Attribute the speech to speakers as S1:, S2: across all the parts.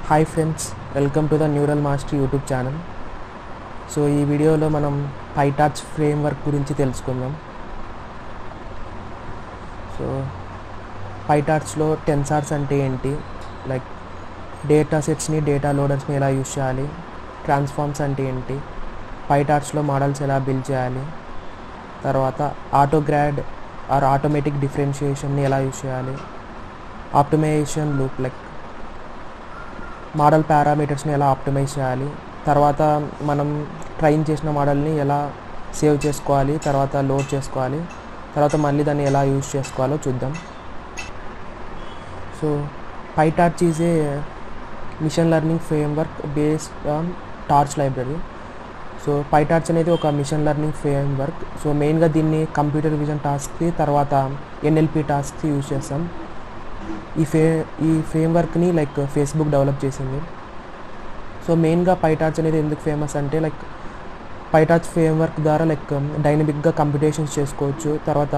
S1: Hi friends, welcome to the neural master YouTube channel. So ఈ వీడియోలో మనం పైటార్చ్ framework గురించి తెలుసుకుందాం. సో పైటార్చ్లో టెన్సార్స్ అంటే ఏంటి, లైక్ డేటా సెట్స్ని డేటా లోడర్స్ని ఎలా యూజ్ చేయాలి, ట్రాన్స్ఫార్మ్స్ అంటే ఏంటి, పైటార్చ్లో మోడల్స్ ఎలా బిల్డ్ చేయాలి, తర్వాత ఆటోగ్రాడ్ ఆర్ ఆటోమేటిక్ డిఫరెన్షియేషన్ని ఎలా యూజ్ చేయాలి, ఆప్టిమైజేషన్ లూప్ లైక్ మోడల్ పారామీటర్స్ని ఎలా ఆప్టిమైజ్ చేయాలి, తర్వాత మనం ట్రైన్ చేసిన మోడల్ని ఎలా సేవ్ చేసుకోవాలి, తర్వాత లోడ్ చేసుకోవాలి, తర్వాత మళ్ళీ దాన్ని ఎలా యూజ్ చేసుకోవాలో చూద్దాం. So PyTorch is a machine learning framework based on torch library. So PyTorch అనేది ఒక మిషన్ లెర్నింగ్ ఫ్రేమ్వర్క్. సో మెయిన్గా దీన్ని కంప్యూటర్ విజన్ టాస్క్కి తర్వాత ఎన్ఎల్పి టాస్క్కి యూజ్ చేస్తాం. ఈ ఫ్రేమ్వర్క్ని లైక్ ఫేస్బుక్ డెవలప్ చేసింది. సో మెయిన్గా పైటార్చ్ అనేది ఎందుకు ఫేమస్ అంటే లైక్ పైటార్చ్ ఫ్రేమ్వర్క్ ద్వారా లైక్ డైనమిక్గా కంప్యూటేషన్స్ చేసుకోవచ్చు, తర్వాత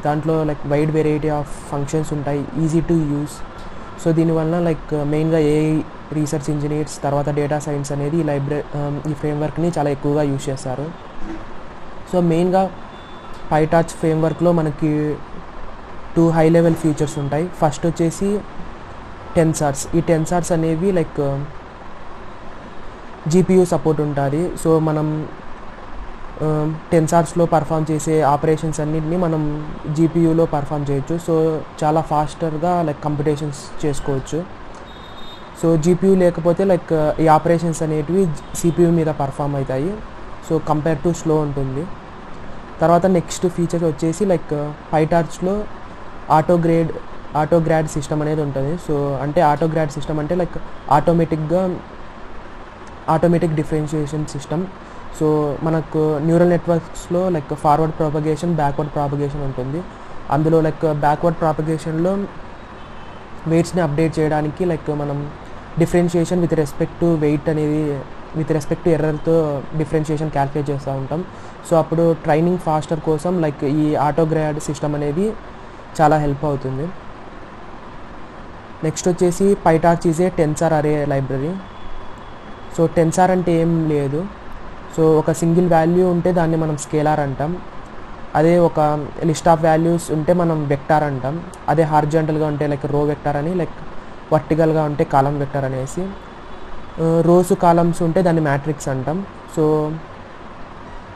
S1: దాంట్లో like wide variety of functions ఉంటాయి, ఈజీ టు యూస్. సో దీనివల్ల లైక్ మెయిన్గా ఏఐ రీసెర్చ్ ఇంజనీర్స్ తర్వాత డేటా సైన్స్ అనేది ఈ ఫ్రేమ్వర్క్ని చాలా ఎక్కువగా యూజ్ చేస్తారు. సో మెయిన్గా పైటార్చ్ ఫ్రేమ్వర్క్లో మనకి 2 హై లెవెల్ ఫీచర్స్ ఉంటాయి. ఫస్ట్ వచ్చేసి టెన్సార్స్. ఈ టెన్సార్స్ అనేవి లైక్ జీపీయూ సపోర్ట్ ఉంటుంది. సో మనం టెన్సార్స్లో పర్ఫామ్ చేసే ఆపరేషన్స్ అన్నింటినీ మనం జీపీయూలో పర్ఫామ్ చేయొచ్చు. సో చాలా ఫాస్టర్గా లైక్ కంప్యూటేషన్స్ చేసుకోవచ్చు. సో జీపీయూ లేకపోతే లైక్ ఈ ఆపరేషన్స్ అనేటివి సిపియూ మీద పర్ఫామ్ అవుతాయి. సో కంపేర్ టు స్లో ఉంటుంది. తర్వాత నెక్స్ట్ ఫీచర్ వచ్చేసి లైక్ పైటార్చ్లో ఆటోగ్రాడ్ సిస్టమ్ అనేది ఉంటుంది. సో అంటే ఆటోగ్రాడ్ సిస్టమ్ అంటే like automatic differentiation system. So మనకు న్యూరల్ నెట్వర్క్స్లో like forward propagation, backward propagation ఉంటుంది. అందులో లైక్ బ్యాక్వర్డ్ ప్రాపగేషన్లో వెయిట్స్ని అప్డేట్ చేయడానికి లైక్ మనం differentiation with respect to weight అనేది with respect to ఎర్రర్తో differentiation calculate చేస్తూ ఉంటాం. సో అప్పుడు ట్రైనింగ్ ఫాస్టర్ కోసం లైక్ ఈ ఆటోగ్రాడ్ సిస్టమ్ అనేది చాలా హెల్ప్ అవుతుంది. నెక్స్ట్ వచ్చేసి పైటార్చ్ ఈజ్ ఏ టెన్సార్ అరే లైబ్రరీ. సో టెన్సార్ అంటే ఏం లేదు. సో ఒక సింగిల్ వాల్యూ ఉంటే దాన్ని మనం స్కేలార్ అంటాం. అదే ఒక లిస్ట్ ఆఫ్ వాల్యూస్ ఉంటే మనం వెక్టార్ అంటాం. అదే హారిజాంటల్గా ఉంటే లైక్ రో వెక్టార్ అని, లైక్ వర్టికల్గా ఉంటే కాలం వెక్టార్ అనేసి, రోస్ కాలమ్స్ ఉంటే దాన్ని మ్యాట్రిక్స్ అంటాం. సో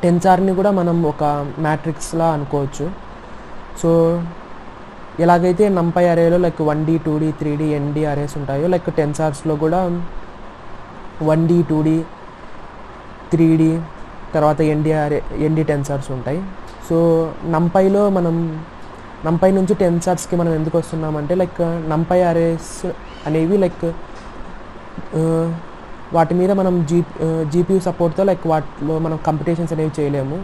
S1: టెన్సార్ని కూడా మనం ఒక మ్యాట్రిక్స్లా అనుకోవచ్చు. సో ఎలాగైతే నంపై అరేలో like 1D 2D 3D ND arrays ఉంటాయో లైక్ టెన్సార్స్లో కూడా 1D 2D 3D తర్వాత ND టెన్సార్స్ ఉంటాయి. సో నంపై నుంచి టెన్సార్స్కి మనం ఎందుకు వస్తున్నామంటే లైక్ నంపై అరేస్ అనేవి లైక్ వాటి మీద మనం జీపీయూ సపోర్ట్తో లైక్ వాటిలో మనం కంప్యూటేషన్స్ అనేవి చేయలేము.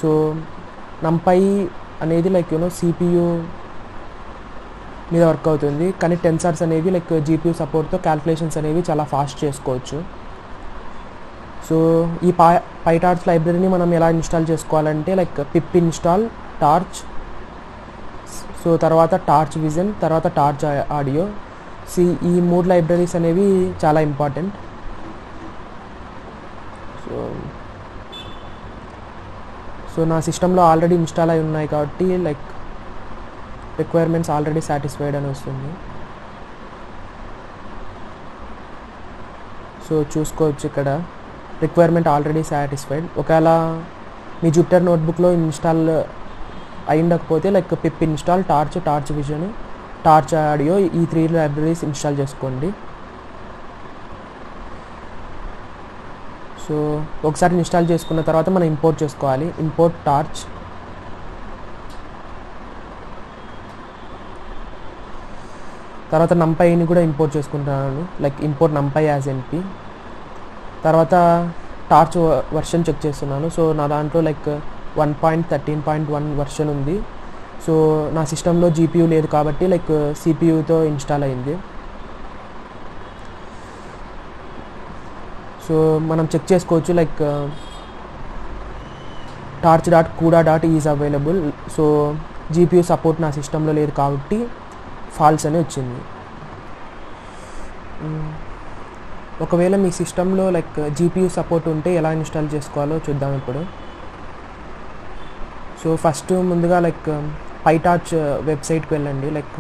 S1: సో నంపై అనేది లైక్ సిపియూ మీద వర్క్ అవుతుంది, కానీ టెన్సార్స్ అనేవి లైక్ జీపీయూ సపోర్ట్తో క్యాల్కులేషన్స్ అనేవి చాలా ఫాస్ట్ చేసుకోవచ్చు. సో ఈ పైటార్చ్ లైబ్రరీని మనం ఎలా ఇన్స్టాల్ చేసుకోవాలంటే like pip install torch, so తర్వాత టార్చ్ విజన్, తర్వాత టార్చ్ ఆడియో. ఈ 3 లైబ్రరీస్ అనేవి చాలా ఇంపార్టెంట్. సో నా సిస్టంలో ఆల్రెడీ ఇన్స్టాల్ అయి ఉన్నాయి కాబట్టి లైక్ రిక్వైర్మెంట్స్ ఆల్రెడీ సాటిస్ఫైడ్ అని వస్తుంది. సో చూసుకోవచ్చు ఇక్కడ రిక్వైర్మెంట్ ఆల్రెడీ సాటిస్ఫైడ్. ఒకవేళ మీ జూపిటర్ నోట్బుక్లో ఇన్స్టాల్ అయ్యిండకపోతే like pip install torch vision, torch audio ఈ 3 లైబ్రరీస్ ఇన్స్టాల్ చేసుకోండి. సో ఒకసారి ఇన్స్టాల్ చేసుకున్న తర్వాత మనం ఇంపోర్ట్ చేసుకోవాలి. ఇంపోర్ట్ టార్చ్, తర్వాత నంపైని కూడా ఇంపోర్ట్ చేసుకుంటున్నాను, లైక్ ఇంపోర్ట్ నంపై యాజ్ ఎన్పి. తర్వాత టార్చ్ వర్షన్ చెక్ చేస్తున్నాను. సో నా దాంట్లో లైక్ 1.13.1 వర్షన్ ఉంది. సో నా సిస్టంలో జీపీయూ లేదు కాబట్టి లైక్ సిపియూతో ఇన్స్టాల్ అయింది. సో మనం చెక్ చేసుకోవచ్చు like torch.cuda is available. So GPU support నా సిస్టంలో లేదు కాబట్టి ఫాల్స్ అని వచ్చింది. ఒకవేళ మీ సిస్టంలో లైక్ జీపీయూ సపోర్ట్ ఉంటే ఎలా ఇన్స్టాల్ చేసుకోవాలో చూద్దాం ఇప్పుడు. సో ఫస్ట్ ముందుగా లైక్ పైటార్చ్ వెబ్సైట్కి వెళ్ళండి. లైక్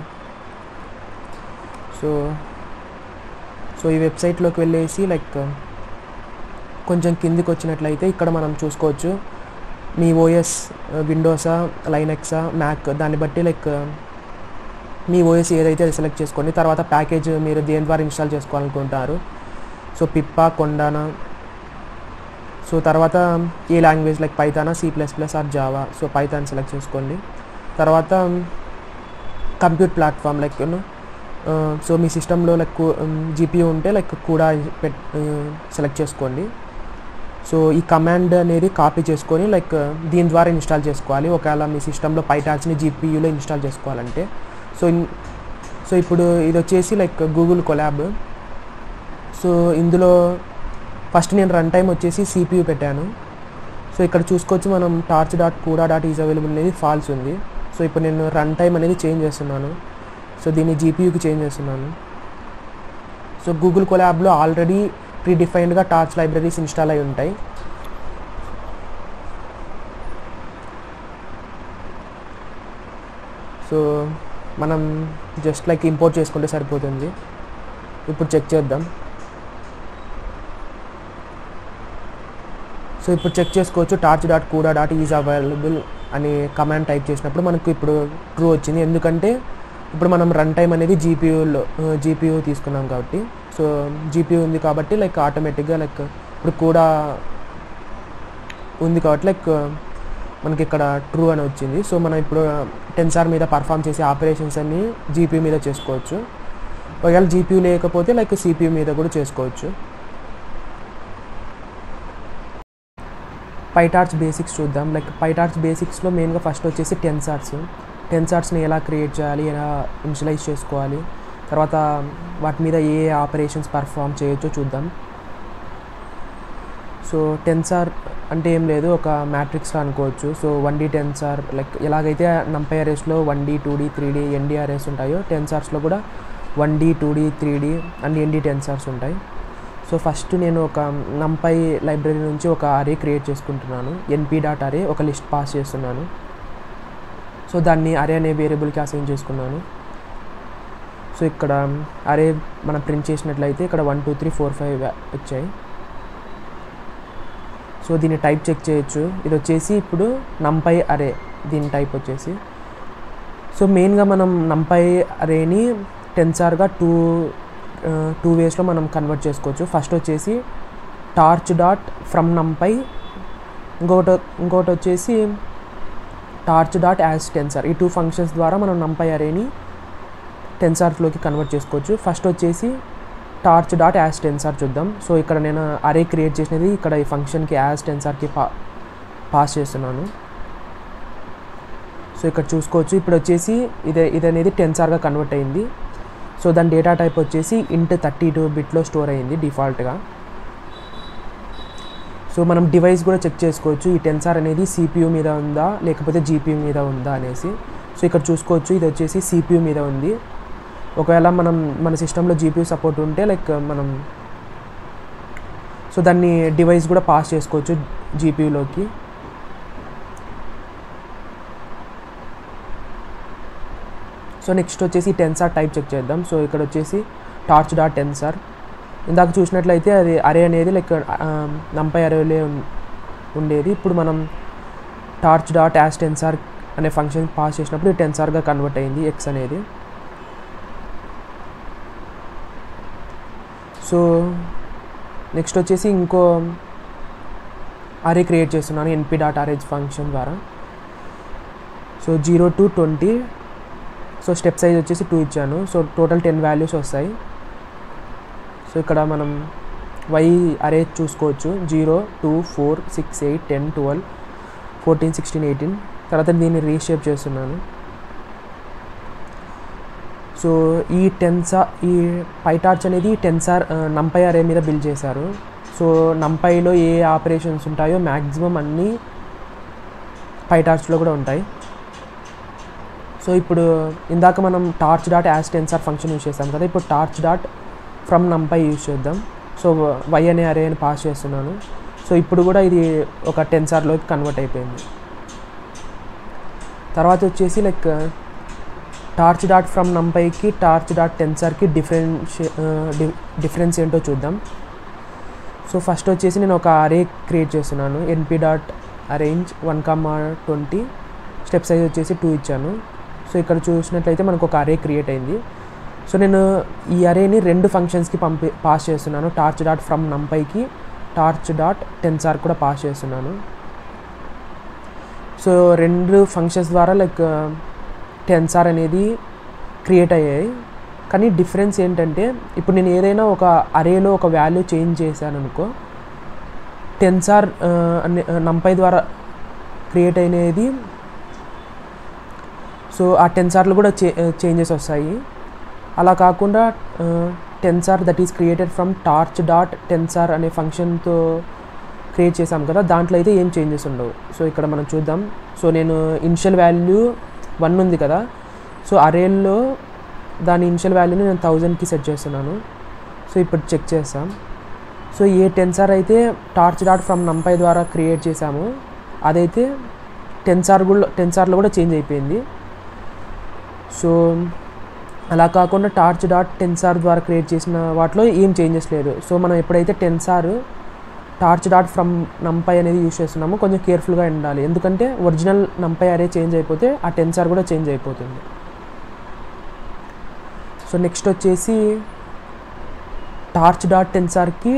S1: సో ఈ వెబ్సైట్లోకి వెళ్ళేసి లైక్ కొంచెం కిందికి వచ్చినట్లయితే ఇక్కడ మనం చూసుకోవచ్చు మీ ఓఎస్ విండోసా, లైనక్సా, మ్యాక్, దాన్ని బట్టి లైక్ మీ ఓఎస్ ఏదైతే అది సెలెక్ట్ చేసుకోండి. తర్వాత ప్యాకేజ్ మీరు దేని ద్వారా ఇన్స్టాల్ చేసుకోవాలనుకుంటారు. సో పిప్పా, కొండానా, సో తర్వాత ఏ లాంగ్వేజ్ లైక్ పైథానా, C++ or Java. So Python select చేసుకోండి. తర్వాత కంప్యూట్ ప్లాట్ఫామ్ లైక్ సో మీ సిస్టంలో లైక్ జీపీయూ ఉంటే లైక్ కూడా సెలెక్ట్ చేసుకోండి. సో ఈ కమాండ్ అనేది కాపీ చేసుకొని లైక్ దీని ద్వారా ఇన్స్టాల్ చేసుకోవాలి ఒకవేళ మీ సిస్టంలో పైటార్చ్ని జీపీయూలో ఇన్స్టాల్ చేసుకోవాలంటే. సో ఇప్పుడు ఇది వచ్చేసి లైక్ గూగుల్ కొలాబ్. సో ఇందులో ఫస్ట్ నేను రన్ టైం వచ్చేసి CPU పెట్టాను. సో ఇక్కడ చూసుకోవచ్చు మనం torch.kuda.is అవైలబుల్ అనేది ఫాల్స్ ఉంది. సో ఇప్పుడు నేను రన్ టైం అనేది చేంజ్ చేస్తున్నాను. సో దీన్ని జీపీయూకి చేంజ్ చేస్తున్నాను. సో గూగుల్ కొలాబ్లో ఆల్రెడీ ప్రీడిఫైన్డ్గా టార్చ్ లైబ్రరీస్ ఇన్స్టాల్ అయి ఉంటాయి. సో మనం జస్ట్ లైక్ ఇంపోర్ట్ చేసుకుంటే సరిపోతుంది. ఇప్పుడు చెక్ చేద్దాం. సో ఇప్పుడు చెక్ చేసుకోవచ్చు torch.kuda.is అవైలబుల్ అని కమాండ్ టైప్ చేసినప్పుడు మనకు ఇప్పుడు ట్రూ వచ్చింది. ఎందుకంటే ఇప్పుడు మనం రన్ టైం అనేది జీపీయూ తీసుకున్నాం కాబట్టి. సో జీపీయూ ఉంది కాబట్టి లైక్ ఆటోమేటిక్గా లైక్ ఇప్పుడు కూడా ఉంది కాబట్టి లైక్ మనకి ఇక్కడ ట్రూ అని వచ్చింది. సో మనం ఇప్పుడు టెన్సార్ మీద పర్ఫామ్ చేసే ఆపరేషన్స్ అన్నీ జీపీయూ మీద చేసుకోవచ్చు. ఒకవేళ జీపీయూ లేకపోతే లైక్ CPU మీద కూడా చేసుకోవచ్చు. పైటార్చ్ బేసిక్స్ చూద్దాం. లైక్ పైటార్చ్ బేసిక్స్లో మెయిన్గా ఫస్ట్ వచ్చేసి టెన్సార్స్ని ఎలా క్రియేట్ చేయాలి, ఎలా ఇనిషియలైజ్ చేసుకోవాలి, తర్వాత వాటి మీద ఏ ఆపరేషన్స్ పర్ఫామ్ చేయొచ్చో చూద్దాం. సో టెన్సార్ అంటే ఏం లేదు, ఒక మ్యాట్రిక్స్లో అనుకోవచ్చు. సో 1D టెన్సార్ లైక్ ఎలాగైతే NumPy అరేస్లో 1D 2D 3D ND arrays ఉంటాయో టెన్సార్స్లో కూడా 1D 2D 3D and ND టెన్సార్స్ ఉంటాయి. సో ఫస్ట్ నేను ఒక NumPy లైబ్రరీ నుంచి ఒక అరే క్రియేట్ చేసుకుంటున్నాను. np.array ఒక లిస్ట్ పాస్ చేస్తున్నాను. సో దాన్ని అరే అనే వేరియబుల్కి అసైన్ చేసుకున్నాను. సో ఇక్కడ అరే మనం ప్రింట్ చేసినట్లయితే ఇక్కడ 1 2 3 4 5 వచ్చాయి. సో దీన్ని టైప్ చెక్ చేయొచ్చు. ఇది వచ్చేసి ఇప్పుడు NumPy అరే దీని టైప్ వచ్చేసి. సో మెయిన్గా మనం NumPy అరేని టెన్సార్గా టూ వేస్లో మనం కన్వర్ట్ చేసుకోవచ్చు. ఫస్ట్ వచ్చేసి torch.fromNumPy, ఇంకొకటి వచ్చేసి torch.asTensor. ఈ 2 ఫంక్షన్స్ ద్వారా మనం NumPy అరేని టెన్సార్లోకి కన్వర్ట్ చేసుకోవచ్చు. ఫస్ట్ వచ్చేసి torch.asTensor చూద్దాం. సో ఇక్కడ నేను అరే క్రియేట్ చేసినది ఇక్కడ ఈ ఫంక్షన్కి asTensorకి పాస్ చేస్తున్నాను. సో ఇక్కడ చూసుకోవచ్చు ఇప్పుడు వచ్చేసి ఇది అనేది టెన్సార్గా కన్వర్ట్ అయింది. సో దాని డేటా టైప్ వచ్చేసి int 32 బిట్లో స్టోర్ అయ్యింది డిఫాల్ట్గా. సో మనం డివైస్ కూడా చెక్ చేసుకోవచ్చు ఈ టెన్సార్ అనేది CPU మీద ఉందా లేకపోతే GPU మీద ఉందా అనేసి. సో ఇక్కడ చూసుకోవచ్చు ఇది వచ్చేసి CPU మీద ఉంది. ఒకవేళ మన సిస్టంలో GPU సపోర్ట్ ఉంటే లైక్ మనం సో దాన్ని డివైస్ కూడా పాస్ చేసుకోవచ్చు GPUలోకి. సో నెక్స్ట్ వచ్చేసి టెన్సార్ టైప్ చెక్ చేద్దాం. సో ఇక్కడ వచ్చేసి torch.tensor. ఇందాక చూసినట్లయితే అది అరే అనేది లైక్ NumPy అరేలే ఉండేది. ఇప్పుడు మనం torch.asTensor అనే ఫంక్షన్ పాస్ చేసినప్పుడు టెన్సార్గా కన్వర్ట్ అయింది x అనేది. సో నెక్స్ట్ వచ్చేసి ఇంకో అరే క్రియేట్ చేస్తున్నాను np.array ఫంక్షన్ ద్వారా. So 0 to 20. So step size వచ్చేసి 2 ఇచ్చాను. సో టోటల్ 10 వాల్యూస్ వస్తాయి. సో ఇక్కడ మనం y అరే చూసుకోవచ్చు 0 2 4 6 8 10 12 14 16 18. తర్వాత దీన్ని రీషేప్ చేస్తున్నాను. సో ఈ పైటార్చ్ అనేది టెన్సార్ NumPy అరే మీద బిల్డ్ చేశారు. సో NumPyలో ఏ ఆపరేషన్స్ ఉంటాయో మ్యాక్సిమం అన్నీ పైటార్చ్లో కూడా ఉంటాయి. సో ఇప్పుడు ఇందాక మనం torch.asTensor ఫంక్షన్ యూజ్ చేసాం కదా. ఇప్పుడు torch. ఫ్రమ్ నంపై యూజ్ చేద్దాం. సో వై అనే అరే అని పాస్ చేస్తున్నాను. సో ఇప్పుడు కూడా ఇది ఒక టెన్సార్లోకి కన్వర్ట్ అయిపోయింది. తర్వాత వచ్చేసి లైక్ టార్చ్ డాట్ ఫ్రమ్ నంపైకి టార్చ్ డాట్ టెన్సార్కి డిఫరెన్స్ ఏంటో చూద్దాం. సో ఫస్ట్ వచ్చేసి నేను ఒక అరే క్రియేట్ చేస్తున్నాను. ఎన్పి డాట్ అరేంజ్ 1,20 స్టెప్ సైజ్ వచ్చేసి 2 ఇచ్చాను. సో ఇక్కడ చూసినట్లయితే మనకు ఒక అరే క్రియేట్ అయింది. సో నేను ఈ అరేని 2 ఫంక్షన్స్కి పాస్ చేస్తున్నాను. టార్చ్ డాట్ ఫ్రమ్ నంపైకి టార్చ్ డాట్ టెన్సార్ కూడా పాస్ చేస్తున్నాను. సో 2 ఫంక్షన్స్ ద్వారా లైక్ టెన్సార్ అనేది క్రియేట్ అయ్యాయి. కానీ డిఫరెన్స్ ఏంటంటే ఇప్పుడు నేను ఏదైనా ఒక అరేలో ఒక వాల్యూ చేంజ్ చేశాను అనుకో, టెన్సార్ నంపై ద్వారా క్రియేట్ అయినది. సో ఆ టెన్సార్లు కూడా చేంజెస్ వస్తాయి. అలా కాకుండా Tensor that is created from torch dot Tensor అనే ఫంక్షన్తో క్రియేట్ చేసాం కదా, దాంట్లో అయితే ఏం చేంజెస్ ఉండవు. సో ఇక్కడ మనం చూద్దాం. సో నేను ఇనిషియల్ వాల్యూ 1 ఉంది కదా, సో అరేల్లో దాని ఇనిషియల్ వాల్యూని నేను 1000కి సెట్ చేస్తున్నాను. సో ఇప్పుడు చెక్ చేస్తాం. సో ఏ టెన్సార్ అయితే టార్చ్ డాట్ ఫ్రమ్ నంపై ద్వారా క్రియేట్ చేసామో అదైతే టెన్సార్లో కూడా చేంజ్ అయిపోయింది. సో అలా కాకుండా టార్చ్ డాట్ టెన్సార్ ద్వారా క్రియేట్ చేసిన వాటిలో ఏం చేంజెస్ లేదు. సో మనం ఎప్పుడైతే టార్చ్ డాట్ ఫ్రమ్ నంపై అనేది యూజ్ చేస్తున్నామో కొంచెం కేర్ఫుల్గా ఉండాలి. ఎందుకంటే ఒరిజినల్ నంపై అరే చేంజ్ అయిపోతే ఆ టెన్సార్ కూడా చేంజ్ అయిపోతుంది. సో నెక్స్ట్ వచ్చేసి టార్చ్ డాట్ టెన్సార్కి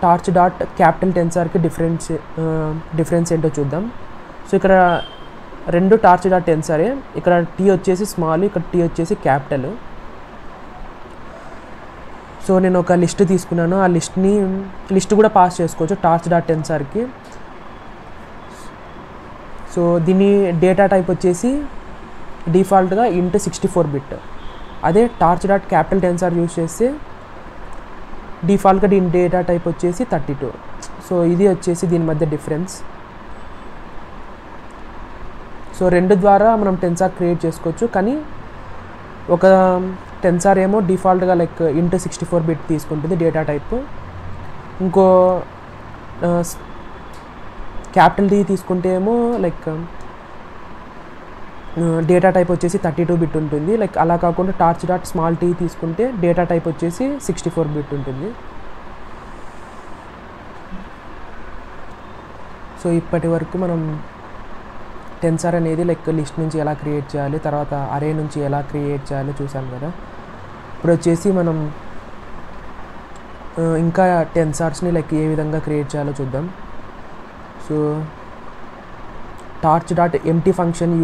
S1: టార్చ్ డాట్ క్యాపిటల్ టెన్సార్కి డిఫరెన్స్ ఏంటో చూద్దాం. సో ఇక్కడ 2 టార్చ్ డాట్ టెన్సారే. ఇక్కడ టీ వచ్చేసి స్మాల్, ఇక్కడ టీ వచ్చేసి క్యాపిటల్. సో నేను ఒక లిస్ట్ తీసుకున్నాను. ఆ లిస్ట్ కూడా పాస్ చేసుకోవచ్చు టార్చ్ డాట్ టెన్సార్కి. సో దీని డేటా టైప్ వచ్చేసి డిఫాల్ట్గా ఇంటూ 64 బిట్. అదే torch dot capital Tensor use చేస్తే డిఫాల్ట్గా దీని డేటా టైప్ వచ్చేసి 32. సో ఇది వచ్చేసి దీని మధ్య డిఫరెన్స్. సో 2 ద్వారా మనం టెన్సార్ క్రియేట్ చేసుకోవచ్చు. కానీ ఒక టెన్సార్ ఏమో డిఫాల్ట్గా లైక్ ఇంటూ 64 బిట్ తీసుకుంటుంది డేటా టైప్. ఇంకో క్యాపిటల్ డి తీసుకుంటే ఏమో లైక్ డేటా టైప్ వచ్చేసి 32 బిట్ ఉంటుంది. లైక్ అలా కాకుండా టార్చ్ డాట్ స్మాల్ టీ తీసుకుంటే డేటా టైప్ వచ్చేసి 64 బిట్ ఉంటుంది. సో ఇప్పటి వరకు మనం టెన్సార్ అనేది లైక్ లిస్ట్ నుంచి ఎలా క్రియేట్ చేయాలి, తర్వాత అరే నుంచి ఎలా క్రియేట్ చేయాలో చూసాం కదా. ఇప్పుడు వచ్చేసి మనం ఇంకా టెన్సార్స్ని లైక్ ఏ విధంగా క్రియేట్ చేయాలో చూద్దాం. So torch dot empty function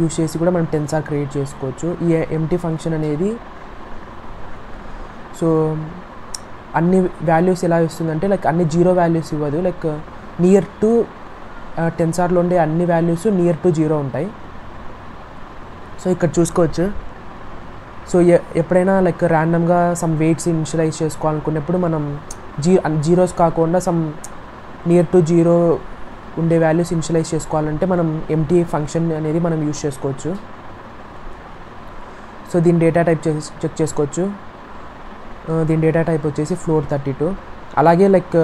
S1: use చేసి కూడా మనం టెన్సార్ క్రియేట్ చేసుకోవచ్చు. ఈ ఎంటీ ఫంక్షన్ అనేది సో అన్ని వాల్యూస్ ఎలా ఇస్తుందంటే లైక్ అన్ని 0 వాల్యూస్ ఇవ్వదు. లైక్ నియర్ టు టెన్సార్లో ఉండే అన్ని వాల్యూస్ నియర్ టు 0 ఉంటాయి. సో ఇక్కడ చూసుకోవచ్చు. సో ఎప్పుడైనా లైక్ ర్యాండమ్గా సమ్ వెయిట్స్ ఇనిషియలైజ్ చేసుకోవాలనుకున్నప్పుడు మనం జీరోస్ కాకుండా సమ్ నియర్ టు 0 ఉండే వాల్యూస్ ఇనిషియలైజ్ చేసుకోవాలంటే మనం ఎంటీ ఫంక్షన్ అనేది మనం యూజ్ చేసుకోవచ్చు. సో దీని డేటా టైప్ చెక్ చేసుకోవచ్చు. దీని డేటా టైప్ వచ్చేసి ఫ్లోర్ 32. అలాగే లైక్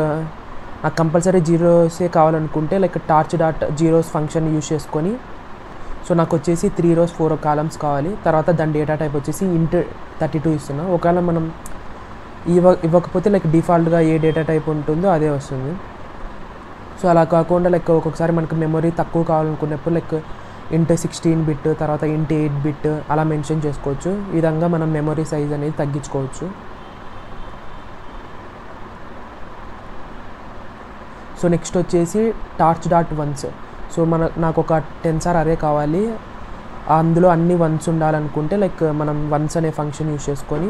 S1: నాకు కంపల్సరీ జీరోసే కావాలనుకుంటే like torch dot zeros function use చేసుకొని సో నాకు వచ్చేసి 3 rows 4 columns కావాలి. తర్వాత దాని డేటా టైప్ వచ్చేసి ఇంటూ 32 ఇస్తున్నా. ఒకవేళ మనం ఇవ్వకపోతే లైక్ డిఫాల్ట్గా ఏ డేటా టైప్ ఉంటుందో అదే వస్తుంది. సో అలా కాకుండా లైక్ ఒక్కొక్కసారి మనకు మెమరీ తక్కువ కావాలనుకున్నప్పుడు లైక్ ఇంటూ 16 బిట్ తర్వాత ఇంటూ 8 బిట్ అలా మెన్షన్ చేసుకోవచ్చు. ఈ విధంగా మనం మెమరీ సైజ్ అనేది తగ్గించుకోవచ్చు. సో నెక్స్ట్ వచ్చేసి టార్చ్ డాట్ వన్స్. సో నాకు ఒక టెన్సార్ అరే కావాలి, అందులో అన్ని వన్స్ ఉండాలనుకుంటే లైక్ మనం వన్స్ అనే ఫంక్షన్ యూజ్ చేసుకొని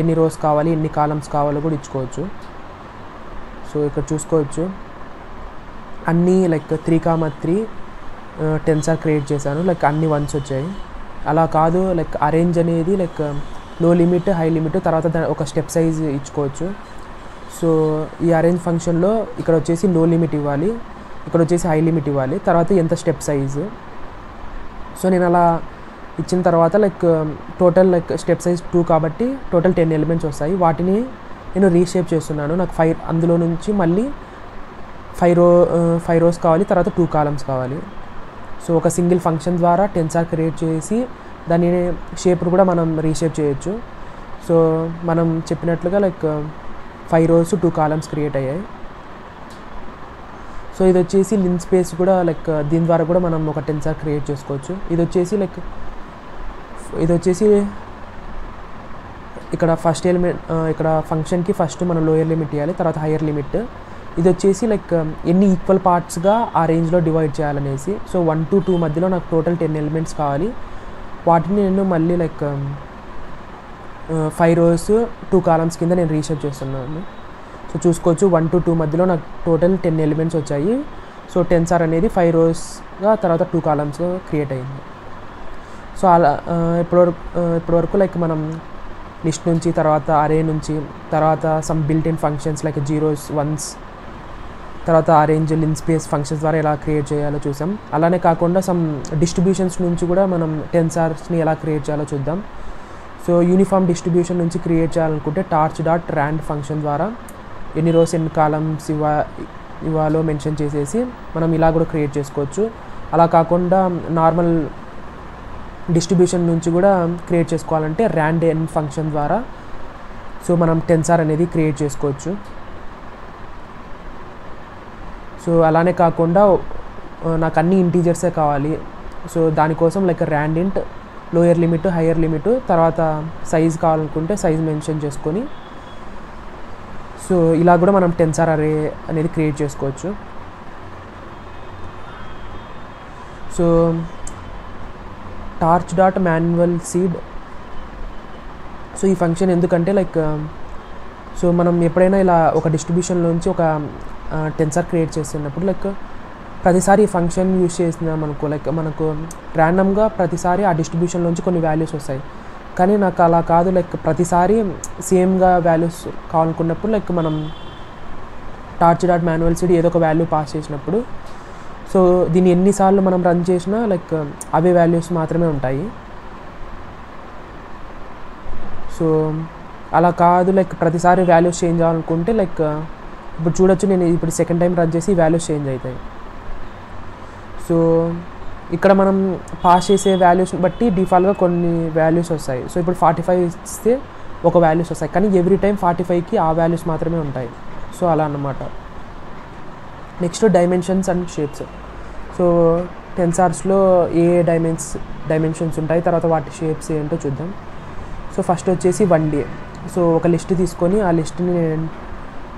S1: ఎన్ని రోస్ కావాలి ఎన్ని కాలమ్స్ కావాలో కూడా ఇచ్చుకోవచ్చు. సో ఇక్కడ చూసుకోవచ్చు అన్నీ లైక్ 3,3 టెన్సార్ క్రియేట్ చేశాను. లైక్ అన్ని వన్స్ వచ్చాయి. అలా కాదు లైక్ అరేంజ్ అనేది లైక్ లో లిమిట్ హై లిమిట్ తర్వాత ఒక స్టెప్ సైజ్ ఇచ్చుకోవచ్చు. సో ఈ అరేంజ్ ఫంక్షన్లో ఇక్కడ వచ్చేసి లో లిమిట్ ఇవ్వాలి, ఇక్కడ వచ్చేసి హై లిమిట్ ఇవ్వాలి, తర్వాత ఎంత స్టెప్ సైజు. సో నేను అలా ఇచ్చిన తర్వాత like total like step size 2 కాబట్టి టోటల్ 10 ఎలిమెంట్స్ వస్తాయి. వాటిని నేను రీషేప్ చేస్తున్నాను. నాకు 5 అందులో నుంచి మళ్ళీ 5 రోస్ కావాలి, తర్వాత 2 కాలమ్స్ కావాలి. సో ఒక సింగిల్ ఫంక్షన్ ద్వారా టెన్సార్ క్రియేట్ చేసి దాని షేప్ కూడా మనం రీషేప్ చేయొచ్చు. సో మనం చెప్పినట్లుగా లైక్ 5 రోస్ 2 కాలమ్స్ క్రియేట్ అయ్యాయి. సో ఇది వచ్చేసి లిన్ స్పేస్ కూడా లైక్ దీని ద్వారా కూడా మనం ఒక టెన్సార్ క్రియేట్ చేసుకోవచ్చు. ఇది వచ్చేసి ఇక్కడ ఫస్ట్ ఎలిమెంట్, ఇక్కడ ఫంక్షన్కి ఫస్ట్ మనం లోయర్ లిమిట్ ఇవ్వాలి, తర్వాత హయ్యర్ లిమిట్. ఇది వచ్చేసి లైక్ ఎన్ని ఈక్వల్ పార్ట్స్గా ఆ రేంజ్లో డివైడ్ చేయాలనేసి. సో 1 to 2 మధ్యలో నాకు టోటల్ 10 ఎలిమెంట్స్ కావాలి. వాటిని నేను మళ్ళీ లైక్ 5 rows 2 columns కింద నేను రీషేప్ చేస్తున్నాను. సో చూసుకోవచ్చు 1 to 2 మధ్యలో నాకు టోటల్ 10 ఎలిమెంట్స్ వచ్చాయి. సో టెన్సార్ అనేది 5 rowsగా తర్వాత 2 columns క్రియేట్ అయింది. సో అలా ఇప్పటివరకు లైక్ మనం లిస్ట్ నుంచి, తర్వాత అరే నుంచి, తర్వాత some built in functions like zeros, once, తర్వాత అరేంజ్, లిన్ స్పేస్ ఫంక్షన్స్ ద్వారా ఎలా క్రియేట్ చేయాలో చూసాం. అలానే కాకుండా సమ్ డిస్ట్రిబ్యూషన్స్ నుంచి కూడా మనం టెన్సార్స్ని ఎలా క్రియేట్ చేయాలో చూద్దాం. సో యూనిఫామ్ డిస్ట్రిబ్యూషన్ నుంచి క్రియేట్ చేయాలనుకుంటే torch.rand ఫంక్షన్ ద్వారా ఎన్ని రోస్ ఎన్ని కాలమ్స్ ఇవ్వాలో మెన్షన్ చేసేసి మనం ఇలా కూడా క్రియేట్ చేసుకోవచ్చు. అలా కాకుండా నార్మల్ డిస్ట్రిబ్యూషన్ నుంచి కూడా క్రియేట్ చేసుకోవాలంటే rand n ఫంక్షన్ ద్వారా సో మనం టెన్సార్ అనేది క్రియేట్ చేసుకోవచ్చు. సో అలానే కాకుండా నాకు అన్ని ఇంటీజర్సే కావాలి. సో దానికోసం like rand int lower limit, higher limit, తర్వాత సైజ్ కావాలనుకుంటే సైజ్ మెన్షన్ చేసుకొని సో ఇలా కూడా మనం టెన్సార్ అరే అనేది క్రియేట్ చేసుకోవచ్చు. సో torch.manual seed, సో ఈ ఫంక్షన్ ఎందుకంటే లైక్ సో మనం ఎప్పుడైనా ఇలా ఒక డిస్ట్రిబ్యూషన్లోంచి ఒక టెన్సార్ క్రియేట్ చేస్తున్నప్పుడు లైక్ ప్రతిసారి ఈ ఫంక్షన్ యూజ్ చేస్తున్నాం అనుకో, లైక్ మనకు ర్యాండమ్గా ప్రతిసారి ఆ డిస్ట్రిబ్యూషన్లోంచి కొన్ని వాల్యూస్ వస్తాయి. కానీ నాకు అలా కాదు, లైక్ ప్రతిసారి సేమ్గా వాల్యూస్ కావాలనుకున్నప్పుడు లైక్ మనం torch.manual seed ఏదో ఒక వాల్యూ పాస్ చేసినప్పుడు సో దీన్ని ఎన్నిసార్లు మనం రన్ చేసినా లైక్ అవే వాల్యూస్ మాత్రమే ఉంటాయి. సో అలా కాదు, లైక్ ప్రతిసారి వాల్యూస్ చేంజ్ అవ్వాలనుకుంటే లైక్ ఇప్పుడు చూడొచ్చు, నేను ఇప్పుడు సెకండ్ టైం రన్ చేసి వాల్యూస్ చేంజ్ అవుతాయి. సో ఇక్కడ మనం పాస్ చేసే వాల్యూస్ని బట్టి డిఫాల్ట్గా కొన్ని వాల్యూస్ వస్తాయి. సో ఇప్పుడు 45 ఇస్తే ఒక వాల్యూస్ వస్తాయి, కానీ ఎవ్రీ టైం 45కి ఆ వాల్యూస్ మాత్రమే ఉంటాయి. సో అలా అన్నమాట. Next dimensions and shapes. So టెన్సార్స్లో ఏ డైమెన్షన్స్ ఉంటాయి, తర్వాత వాటి షేప్స్ ఏంటో చూద్దాం. సో ఫస్ట్ వచ్చేసి 1D. సో ఒక లిస్ట్ తీసుకొని ఆ లిస్ట్ని నేను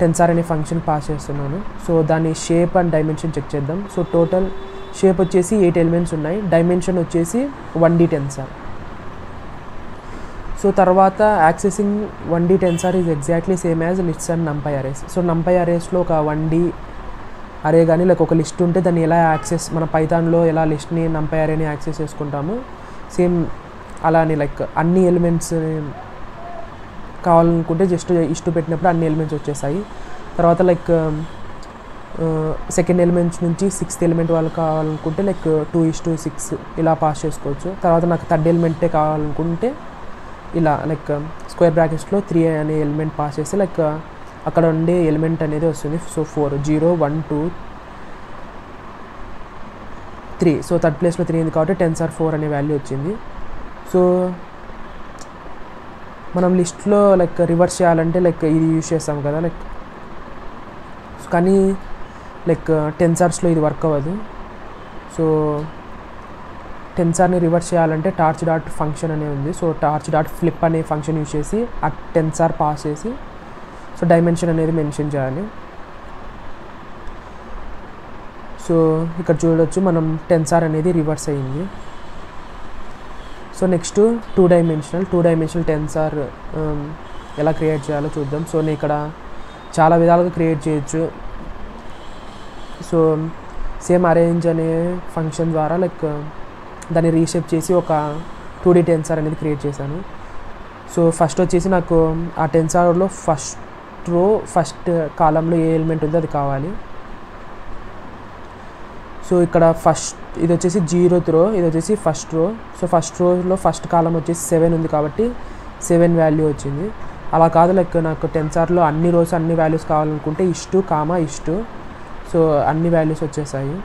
S1: టెన్సార్ అనే ఫంక్షన్ పాస్ చేస్తున్నాను. సో దాని షేప్ అండ్ డైమెన్షన్ చెక్ చేద్దాం. సో టోటల్ షేప్ వచ్చేసి 8 ఎలిమెంట్స్ ఉన్నాయి, డైమెన్షన్ వచ్చేసి 1D టెన్సార్. సో తర్వాత accessing 1D Tensor is exactly same as lists and numpy arrays. So numpy arraysలో ఒక 1D అరే కానీ లైక్ ఒక లిస్ట్ ఉంటే దాన్ని ఎలా యాక్సెస్, మన పైథాన్లో ఎలా లిస్ట్ని numpy arrayని యాక్సెస్ చేసుకుంటాము సేమ్ అలానే లైక్ అన్ని ఎలిమెంట్స్ కావాలనుకుంటే జస్ట్ ఇష్ట పెట్టినప్పుడు అన్ని ఎలిమెంట్స్ వచ్చేసాయి. తర్వాత లైక్ సెకండ్ ఎలిమెంట్స్ నుంచి 6th ఎలిమెంట్ వాళ్ళు కావాలనుకుంటే లైక్ 2:6 ఇలా పాస్ చేసుకోవచ్చు. తర్వాత నాకు థర్డ్ ఎలిమెంటే కావాలనుకుంటే ఇలా లైక్ స్క్వేర్ బ్రాకెట్స్లో 3 అనే ఎలిమెంట్ పాస్ చేస్తే లైక్ అక్కడ ఉండే ఎలిమెంట్ అనేది వస్తుంది. సో 4 0 1 2 3. సో థర్డ్ ప్లేస్లో 3 ఉంది కాబట్టి టెన్సార్ 4 అనే వాల్యూ వచ్చింది. సో మనం లిస్ట్లో లైక్ రివర్స్ చేయాలంటే లైక్ ఇది యూజ్ చేస్తాం కదా లైక్, కానీ లైక్ టెన్సార్స్లో ఇది వర్క్ అవ్వదు. సో టెన్సార్ని రివర్స్ చేయాలంటే torch.function అనే ఉంది. సో torch.flip అనే ఫంక్షన్ యూజ్ చేసి ఆ టెన్సార్ పాస్ చేసి సో డైమెన్షన్ అనేది మెన్షన్ చేయాలి. సో ఇక్కడ చూడవచ్చు మనం టెన్సార్ అనేది రివర్స్ అయ్యింది. సో నెక్స్ట్ 2 డైమెన్షనల్ టెన్సార్ ఎలా క్రియేట్ చేయాలో చూద్దాం. సో నేను ఇక్కడ చాలా విధాలుగా క్రియేట్ చేయొచ్చు. సో సేమ్ అరేంజ్ అనే ఫంక్షన్ ద్వారా లైక్ దాన్ని రీషేప్ చేసి ఒక 2D టెన్సార్ అనేది క్రియేట్ చేశాను. సో ఫస్ట్ వచ్చేసి నాకు ఆ టెన్సార్లో ఫస్ట్ కాలంలో ఏ ఎలిమెంట్ ఉందో అది కావాలి. సో ఇక్కడ ఫస్ట్ ఇది వచ్చేసి 0th రో, ఇది వచ్చేసి ఫస్ట్ రో. సో ఫస్ట్ రోలో ఫస్ట్ కాలం వచ్చేసి 7 ఉంది కాబట్టి 7 వాల్యూ వచ్చింది. అలా కాదు లైక్ నాకు టెన్సార్లో అన్ని రోస్ అన్ని వాల్యూస్ కావాలనుకుంటే ఇష్టు కామా ఇష్టు, సో అన్ని వాల్యూస్ వచ్చేసాయి.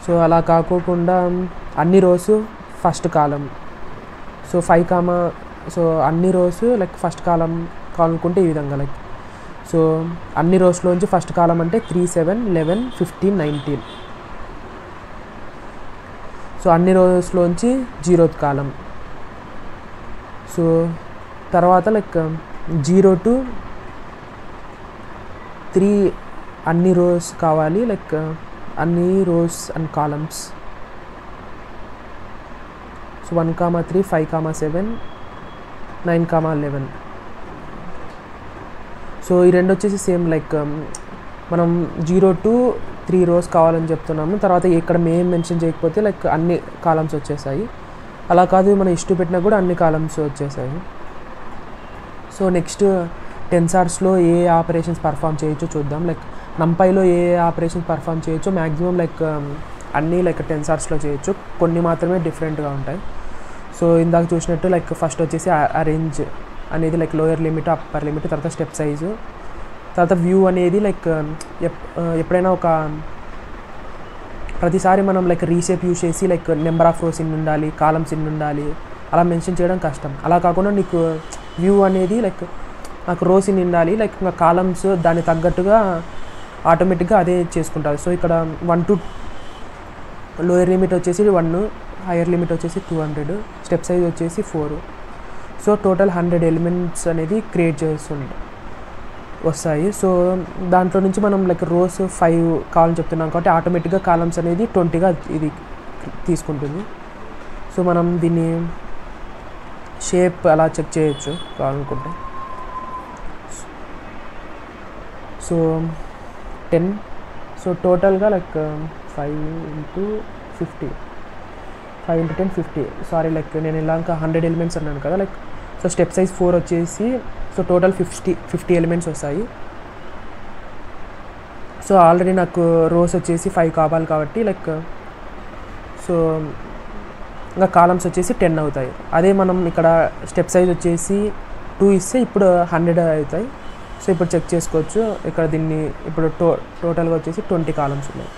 S1: సో అలా కాకోకుండా అన్ని rows first column, so 5 comma, so అన్ని రోస్ లైక్ ఫస్ట్ కాలం కావాలనుకుంటే ఈ విధంగా లైక్, సో అన్ని రోస్లోంచి ఫస్ట్ కాలం అంటే 3, 7, 11, 15, 19. సో అన్ని రోస్లోంచి 0th కాలం. సో తర్వాత లైక్ 0 to 3 అన్ని రోస్ కావాలి, లైక్ అన్ని rows and columns. So 1, 3, 5, 7, 9, 11. So ఈ రెండు వచ్చేసి సేమ్ లైక్ మనం 0 to 3 రోస్ కావాలని చెప్తున్నాము. తర్వాత ఇక్కడ మేము మెన్షన్ చేయకపోతే లైక్ అన్ని కాలమ్స్ వచ్చేసాయి. అలా కాదు మనం ఇష్టు పెట్టినా కూడా అన్ని కాలమ్స్ వచ్చేసాయి. సో నెక్స్ట్ టెన్సార్స్లో ఏ ఆపరేషన్స్ పర్ఫామ్ చేయొచ్చో చూద్దాం. లైక్ నంపైలో ఏ ఆపరేషన్స్ పర్ఫామ్ చేయొచ్చో మ్యాక్సిమం లైక్ అన్నీ లైక్ టెన్సార్స్లో చేయొచ్చు, కొన్ని మాత్రమే డిఫరెంట్గా ఉంటాయి. సో ఇందాక చూసినట్టు లైక్ ఫస్ట్ వచ్చేసి అరేంజ్ అనేది like lower limit upper limit, తర్వాత స్టెప్ సైజు, తర్వాత వ్యూ అనేది లైక్ ఎప్పుడైనా ఒక ప్రతిసారి మనం లైక్ రీషేప్ యూజ్ చేసి లైక్ నెంబర్ ఆఫ్ రోస్ ఇన్ని ఉండాలి, కాలమ్స్ ఇన్ని ఉండాలి అలా మెన్షన్ చేయడం కష్టం. అలా కాకుండా నీకు వ్యూ అనేది లైక్ నాకు రోస్ ఇన్ని ఉండాలి, లైక్ ఇంకా కాలమ్స్ దానికి తగ్గట్టుగా ఆటోమేటిక్గా అదే చేసుకుంటుంది. సో ఇక్కడ 1 to లోయర్ లిమిట్ వచ్చేసి 1, హైయర్ లిమిట్ వచ్చేసి 200, స్టెప్ సైజ్ వచ్చేసి 4. సో టోటల్ 100 ఎలిమెంట్స్ అనేది క్రియేట్ వస్తాయి. సో దాంట్లో నుంచి మనం లైక్ రోస్ 5 కావాలని చెప్తున్నాం కాబట్టి ఆటోమేటిక్గా కాలమ్స్ అనేది 20గా ఇది తీసుకుంటుంది. సో మనం దీన్ని షేప్ అలా చెక్ చేయొచ్చు కావాలనుకుంటే. సో 10, సో టోటల్గా like 5 into 50, 5 into 10, 50. Sorry like నేను ఇలా ఇంకా 100 ఎలిమెంట్స్ అన్నాను కదా లైక్. సో స్టెప్ సైజ్ 4 వచ్చేసి సో టోటల్ 50 ఎలిమెంట్స్ వస్తాయి. సో ఆల్రెడీ నాకు రోస్ వచ్చేసి 5 కావాలి కాబట్టి లైక్ సో ఇంకా కాలమ్స్ వచ్చేసి 10 అవుతాయి. అదే మనం ఇక్కడ స్టెప్ సైజ్ వచ్చేసి 2 ఇస్తే ఇప్పుడు 100 అవుతాయి. సో ఇప్పుడు చెక్ చేసుకోవచ్చు ఇక్కడ దీన్ని ఇప్పుడు టోటల్గా వచ్చేసి 20 కాలమ్స్ ఉన్నాయి.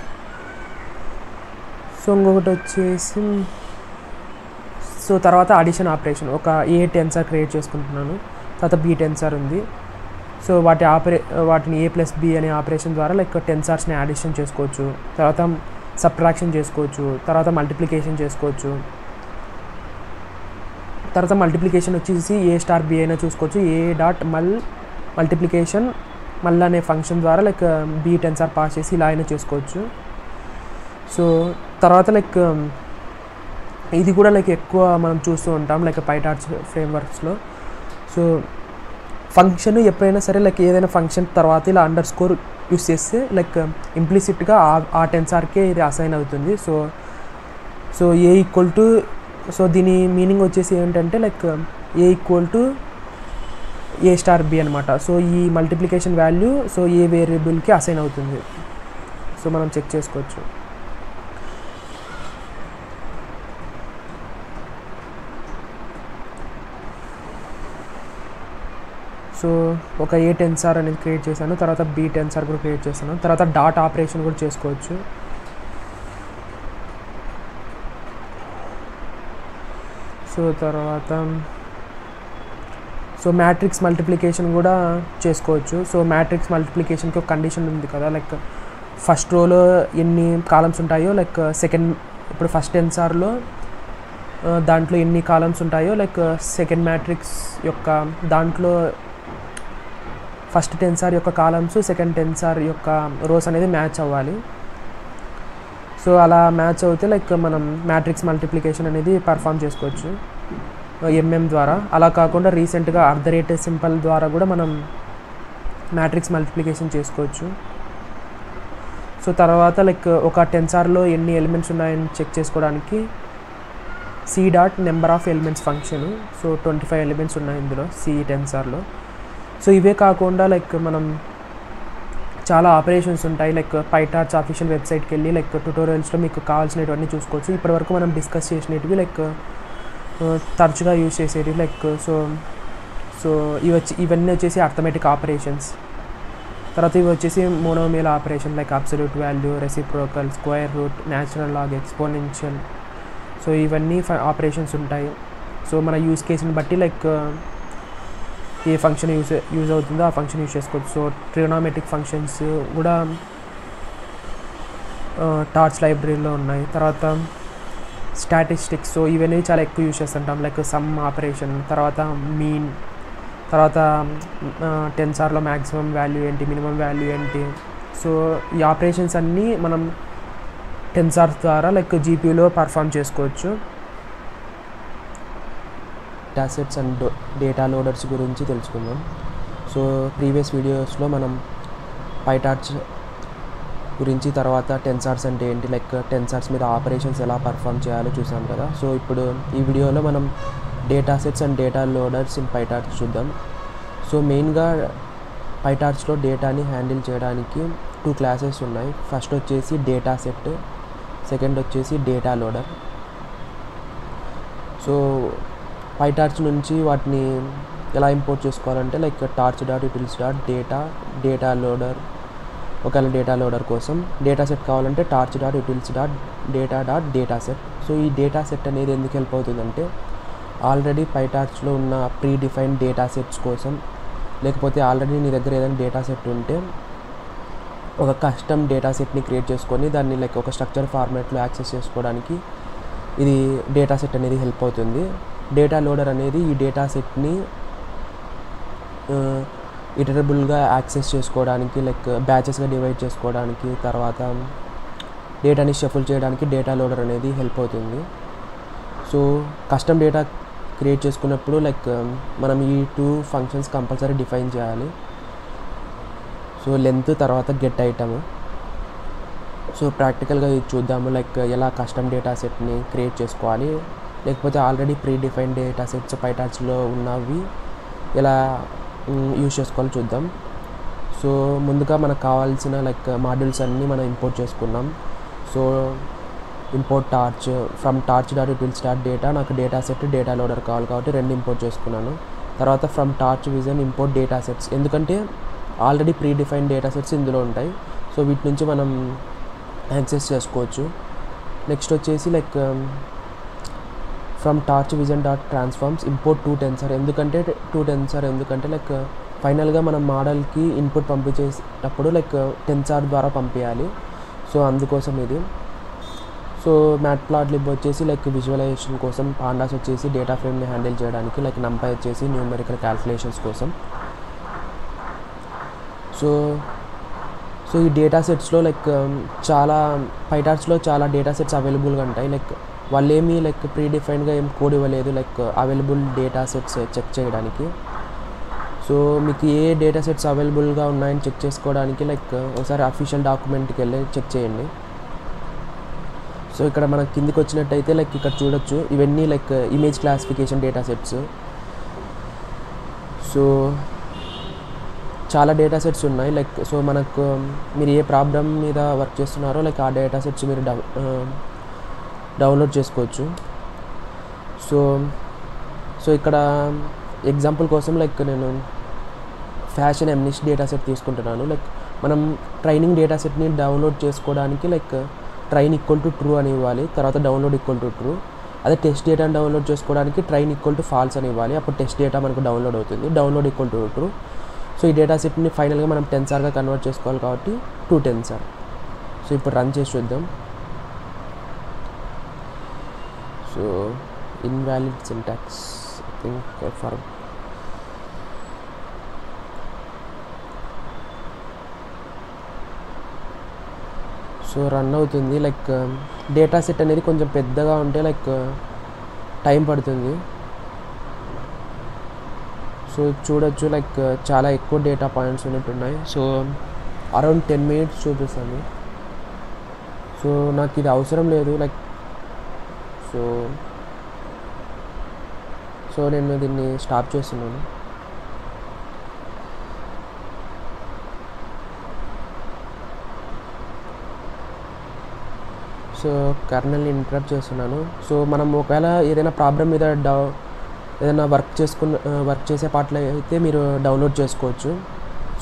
S1: సో ఇంకొకటి వచ్చేసి సో తర్వాత అడిషన్ ఆపరేషన్, ఒక ఏ టెన్సార్ క్రియేట్ చేసుకుంటున్నాను, తర్వాత బి టెన్సార్ ఉంది. సో వాటిని A+B అనే ఆపరేషన్ ద్వారా లైక్ టెన్సార్స్ని అడిషన్ చేసుకోవచ్చు, తర్వాత సబ్ట్రాక్షన్ చేసుకోవచ్చు, తర్వాత మల్టిప్లికేషన్ చేసుకోవచ్చు. తర్వాత మల్టిప్లికేషన్ వచ్చేసి A*B అయినా చూసుకోవచ్చు. మల్టిప్లికేషన్ మళ్ళీ అనే ఫంక్షన్ ద్వారా లైక్ బి టెన్సార్ పాస్ చేసి ఇలా అయినా చేసుకోవచ్చు. సో తర్వాత లైక్ ఇది కూడా లైక్ ఎక్కువ మనం చూస్తూ ఉంటాం లైక్ పైటార్చ్ ఫ్రేమ్వర్క్స్లో. సో ఫంక్షన్ ఎప్పుడైనా సరే లైక్ ఏదైనా ఫంక్షన్ తర్వాత ఇలా అండర్స్కోర్ యూస్ చేస్తే లైక్ ఇంప్లిసిట్గా ఆ టెన్సార్కే ఇది అసైన్ అవుతుంది. So A equal to, so దీని మీనింగ్ వచ్చేసి ఏంటంటే like A equal to A*B అనమాట. సో ఈ మల్టిప్లికేషన్ వాల్యూ సో ఏ వేరియబుల్కి అసైన్ అవుతుంది. సో మనం చెక్ చేసుకోవచ్చు. సో ఒక ఏ టెన్సార్ అనేది క్రియేట్ చేశాను, తర్వాత బి టెన్సార్ కూడా క్రియేట్ చేశాను, తర్వాత డాట్ ఆపరేషన్ కూడా చేసుకోవచ్చు. సో తర్వాత సో మ్యాట్రిక్స్ మల్టిప్లికేషన్ కూడా చేసుకోవచ్చు. సో మ్యాట్రిక్స్ మల్టిప్లికేషన్కి ఒక కండిషన్ ఉంది కదా లైక్ ఫస్ట్ రోలో ఎన్ని కాలమ్స్ ఉంటాయో లైక్ ఇప్పుడు ఫస్ట్ టెన్సార్లో దాంట్లో ఎన్ని కాలమ్స్ ఉంటాయో లైక్ సెకండ్ మ్యాట్రిక్స్ యొక్క దాంట్లో ఫస్ట్ టెన్సార్ యొక్క కాలమ్స్ సెకండ్ టెన్సార్ యొక్క రోస్ అనేది మ్యాచ్ అవ్వాలి. సో అలా మ్యాచ్ అవుతే లైక్ మనం మ్యాట్రిక్స్ మల్టిప్లికేషన్ అనేది పర్ఫామ్ చేసుకోవచ్చు ద్వారా. అలా కాకుండా రీసెంట్గా సింబల్ ద్వారా కూడా మనం మ్యాట్రిక్స్ మల్టిప్లికేషన్ చేసుకోవచ్చు. సో తర్వాత లైక్ ఒక టెన్సార్లో ఎన్ని ఎలిమెంట్స్ ఉన్నాయని చెక్ చేసుకోవడానికి number of elements function. So 25 elements ఉన్నాయి ఇందులో టెన్సార్లో. సో ఇవే కాకుండా లైక్ మనం చాలా ఆపరేషన్స్ ఉంటాయి. లైక్ పైటార్చ్ అఫీషియల్ వెబ్సైట్కి వెళ్ళి లైక్ ట్యుటోరియల్స్లో మీకు కావాల్సినవన్నీ చూసుకోవచ్చు. ఇప్పటివరకు మనం డిస్కస్ చేసినవి లైక్ తరచుగా యూజ్ చేసేవి లైక్ సో ఇవన్నీ వచ్చేసి అర్థమెటిక్ ఆపరేషన్స్. తర్వాత ఇవి వచ్చేసి monomial operation like absolute value, reciprocal, square root, natural log, exponential. So ఇవన్నీ ఆపరేషన్స్ ఉంటాయి. సో మన యూజ్ కేసుని బట్టి లైక్ ఏ ఫంక్షన్ యూజ్ అవుతుందో ఆ ఫంక్షన్ యూజ్ చేసుకోవచ్చు. సో ట్రిగోనోమెట్రిక్ ఫంక్షన్స్ కూడా టార్చ్ లైబ్రరీలో ఉన్నాయి. తర్వాత స్టాటిస్టిక్స్, సో ఇవన్నీ చాలా ఎక్కువ యూజ్ చేస్తుంటాం లైక్ సమ్ ఆపరేషన్, తర్వాత మీన్, తర్వాత టెన్సార్లో మ్యాక్సిమం వాల్యూ ఏంటి, మినిమం వాల్యూ ఏంటి. సో ఈ ఆపరేషన్స్ అన్నీ మనం టెన్సార్ ద్వారా లైక్ జీపీయూలో పర్ఫామ్ చేసుకోవచ్చు. డేటాసెట్స్ అండ్ డేటా లోడర్స్ గురించి తెలుసుకుందాం. సో ప్రీవియస్ వీడియోస్లో మనం పైటార్చ్ గురించి, తర్వాత టెన్సార్స్ అంటే ఏంటి, లైక్ టెన్సార్స్ మీద ఆపరేషన్స్ ఎలా పర్ఫామ్ చేయాలో చూసాం కదా. సో ఇప్పుడు ఈ వీడియోలో మనం డేటాసెట్స్ అండ్ డేటా లోడర్స్ ఇన్ పైటార్చ్ చూద్దాం. సో మెయిన్గా పైటార్చ్లో డేటాని హ్యాండిల్ చేయడానికి 2 క్లాసెస్ ఉన్నాయి. ఫస్ట్ వచ్చేసి డేటా సెట్, సెకండ్ వచ్చేసి డేటా లోడర్. సో పైటార్చ్ నుంచి వాటిని ఎలా ఇంపోర్ట్ చేసుకోవాలంటే like torch dot utils dot data loader. ఒకవేళ డేటా లోడర్ కోసం డేటా సెట్ కావాలంటే torch dot utils dot data set. So ఈ డేటా సెట్ అనేది ఎందుకు హెల్ప్ అవుతుందంటే ఆల్రెడీ పైటార్చ్లో ఉన్న ప్రీ డిఫైన్డ్ డేటా సెట్స్ కోసం, లేకపోతే ఆల్రెడీ నీ దగ్గర ఏదైనా డేటా సెట్ ఉంటే ఒక కస్టమ్ డేటా సెట్ని క్రియేట్ చేసుకొని దాన్ని లైక్ ఒక స్ట్రక్చర్ ఫార్మాట్లో యాక్సెస్ చేసుకోవడానికి ఇది డేటా సెట్ అనేది హెల్ప్ అవుతుంది. డేటా లోడర్ అనేది ఈ డేటా సెట్ని ఇటరబుల్గా యాక్సెస్ చేసుకోవడానికి, లైక్ బ్యాచెస్గా డివైడ్ చేసుకోవడానికి, తర్వాత డేటాని షఫుల్ చేయడానికి డేటా లోడర్ అనేది హెల్ప్ అవుతుంది. సో కస్టమ్ డేటా క్రియేట్ చేసుకున్నప్పుడు లైక్ మనం ఈ 2 ఫంక్షన్స్ కంపల్సరీ డిఫైన్ చేయాలి. సో లెంత్, తర్వాత గెట్ ఐటమ్. సో ప్రాక్టికల్గా ఇది చూద్దాము లైక్ ఎలా కస్టమ్ డేటా సెట్ని క్రియేట్ చేసుకోవాలి, లేకపోతే already predefined data sets పైటార్చ్లో ఉన్నవి ఎలా యూజ్ చేసుకోవాలో చూద్దాం. సో ముందుగా మనకు కావాల్సిన లైక్ మాడ్యూల్స్ అన్నీ మనం ఇంపోర్ట్ చేసుకున్నాం. So import torch from torch dot utils dot data, నాకు డేటా సెట్ డేటా లోడర్ కావాలి కాబట్టి 2 ఇంపోర్ట్ చేసుకున్నాను. తర్వాత from torch vision import data sets, ఎందుకంటే already predefined data sets ఇందులో ఉంటాయి. సో వీటి నుంచి మనం యాక్సెస్ చేసుకోవచ్చు. నెక్స్ట్ వచ్చేసి like from torch vision dot transforms import 2 tensor, ఎందుకంటే లైక్ ఫైనల్గా మనం మోడల్కి ఇన్పుట్ పంపించేటప్పుడు లైక్ టెన్సార్ ద్వారా పంపించాలి. సో అందుకోసం ఇది. సో మ్యాట్ప్లాట్లిబ్ వచ్చేసి లైక్ విజువలైజేషన్ కోసం, పాండాస్ వచ్చేసి డేటా ఫ్రేమ్ని హ్యాండిల్ చేయడానికి, లైక్ నంపై వచ్చేసి న్యూమెరికల్ క్యాల్కులేషన్స్ కోసం. సో ఈ డేటా సెట్స్లో లైక్ చాలా పైటార్చ్లో చాలా డేటా సెట్స్ అవైలబుల్గా ఉంటాయి. లైక్ వాళ్ళు ఏమీ లైక్ ప్రీ డిఫైన్డ్గా ఏం కోడ్ ఇవ్వలేదు like available data sets check చేయడానికి. సో మీకు ఏ డేటా సెట్స్ అవైలబుల్గా ఉన్నాయని చెక్ చేసుకోవడానికి లైక్ ఒకసారి అఫీషియల్ డాక్యుమెంట్కి వెళ్ళి చెక్ చేయండి. సో ఇక్కడ మనం కిందికి వచ్చినట్టయితే లైక్ ఇక్కడ చూడొచ్చు ఇవన్నీ like image classification data sets. So చాలా డేటా సెట్స్ ఉన్నాయి లైక్. సో మనకు మీరు ఏ ప్రాబ్లం మీద వర్క్ చేస్తున్నారో లైక్ ఆ డేటా సెట్స్ మీరు డౌన్లోడ్ చేసుకోవచ్చు. సో ఇక్కడ ఎగ్జాంపుల్ కోసం లైక్ నేను ఫ్యాషన్ ఎంనిష్ డేటా సెట్ తీసుకుంటున్నాను. లైక్ మనం ట్రైనింగ్ డేటా సెట్ని డౌన్లోడ్ చేసుకోవడానికి like train equal to true అని ఇవ్వాలి, తర్వాత డౌన్లోడ్ ఈక్వల్ టు ట్రూ. అదే టెస్ట్ డేటాని డౌన్లోడ్ చేసుకోవడానికి ట్రైన్ ఈక్వల్ టు ఫాల్స్ అని ఇవ్వాలి, అప్పుడు టెస్ట్ డేటా మనకు డౌన్లోడ్ అవుతుంది, download equal to true. So ఈ డేటా సెట్ని ఫైనల్గా మనం టెన్సార్గా కన్వర్ట్ చేసుకోవాలి కాబట్టి 2 టెన్సార్. సో ఇప్పుడు రన్ చేసి చూద్దాం. So invalid syntax I think for so run అవుతుంది. లైక్ డేటా సెట్ అనేది కొంచెం పెద్దగా ఉంటే లైక్ టైం పడుతుంది. సో చూడొచ్చు లైక్ చాలా ఎక్కువ డేటా పాయింట్స్ ఉన్నట్టున్నాయి. సో అరౌండ్ 10 minutes చూపిస్తాను. సో నాకు ఇది అవసరం లేదు లైక్. సో నేను దీన్ని స్టాప్ చేస్తున్నాను. సో కర్నల్ని ఇంటరప్ట్ చేస్తున్నాను. సో మనం ఒకవేళ ఏదైనా ప్రాబ్లం మీద ఏదైనా వర్క్ చేసే పార్ట్లో అయితే మీరు డౌన్లోడ్ చేసుకోవచ్చు.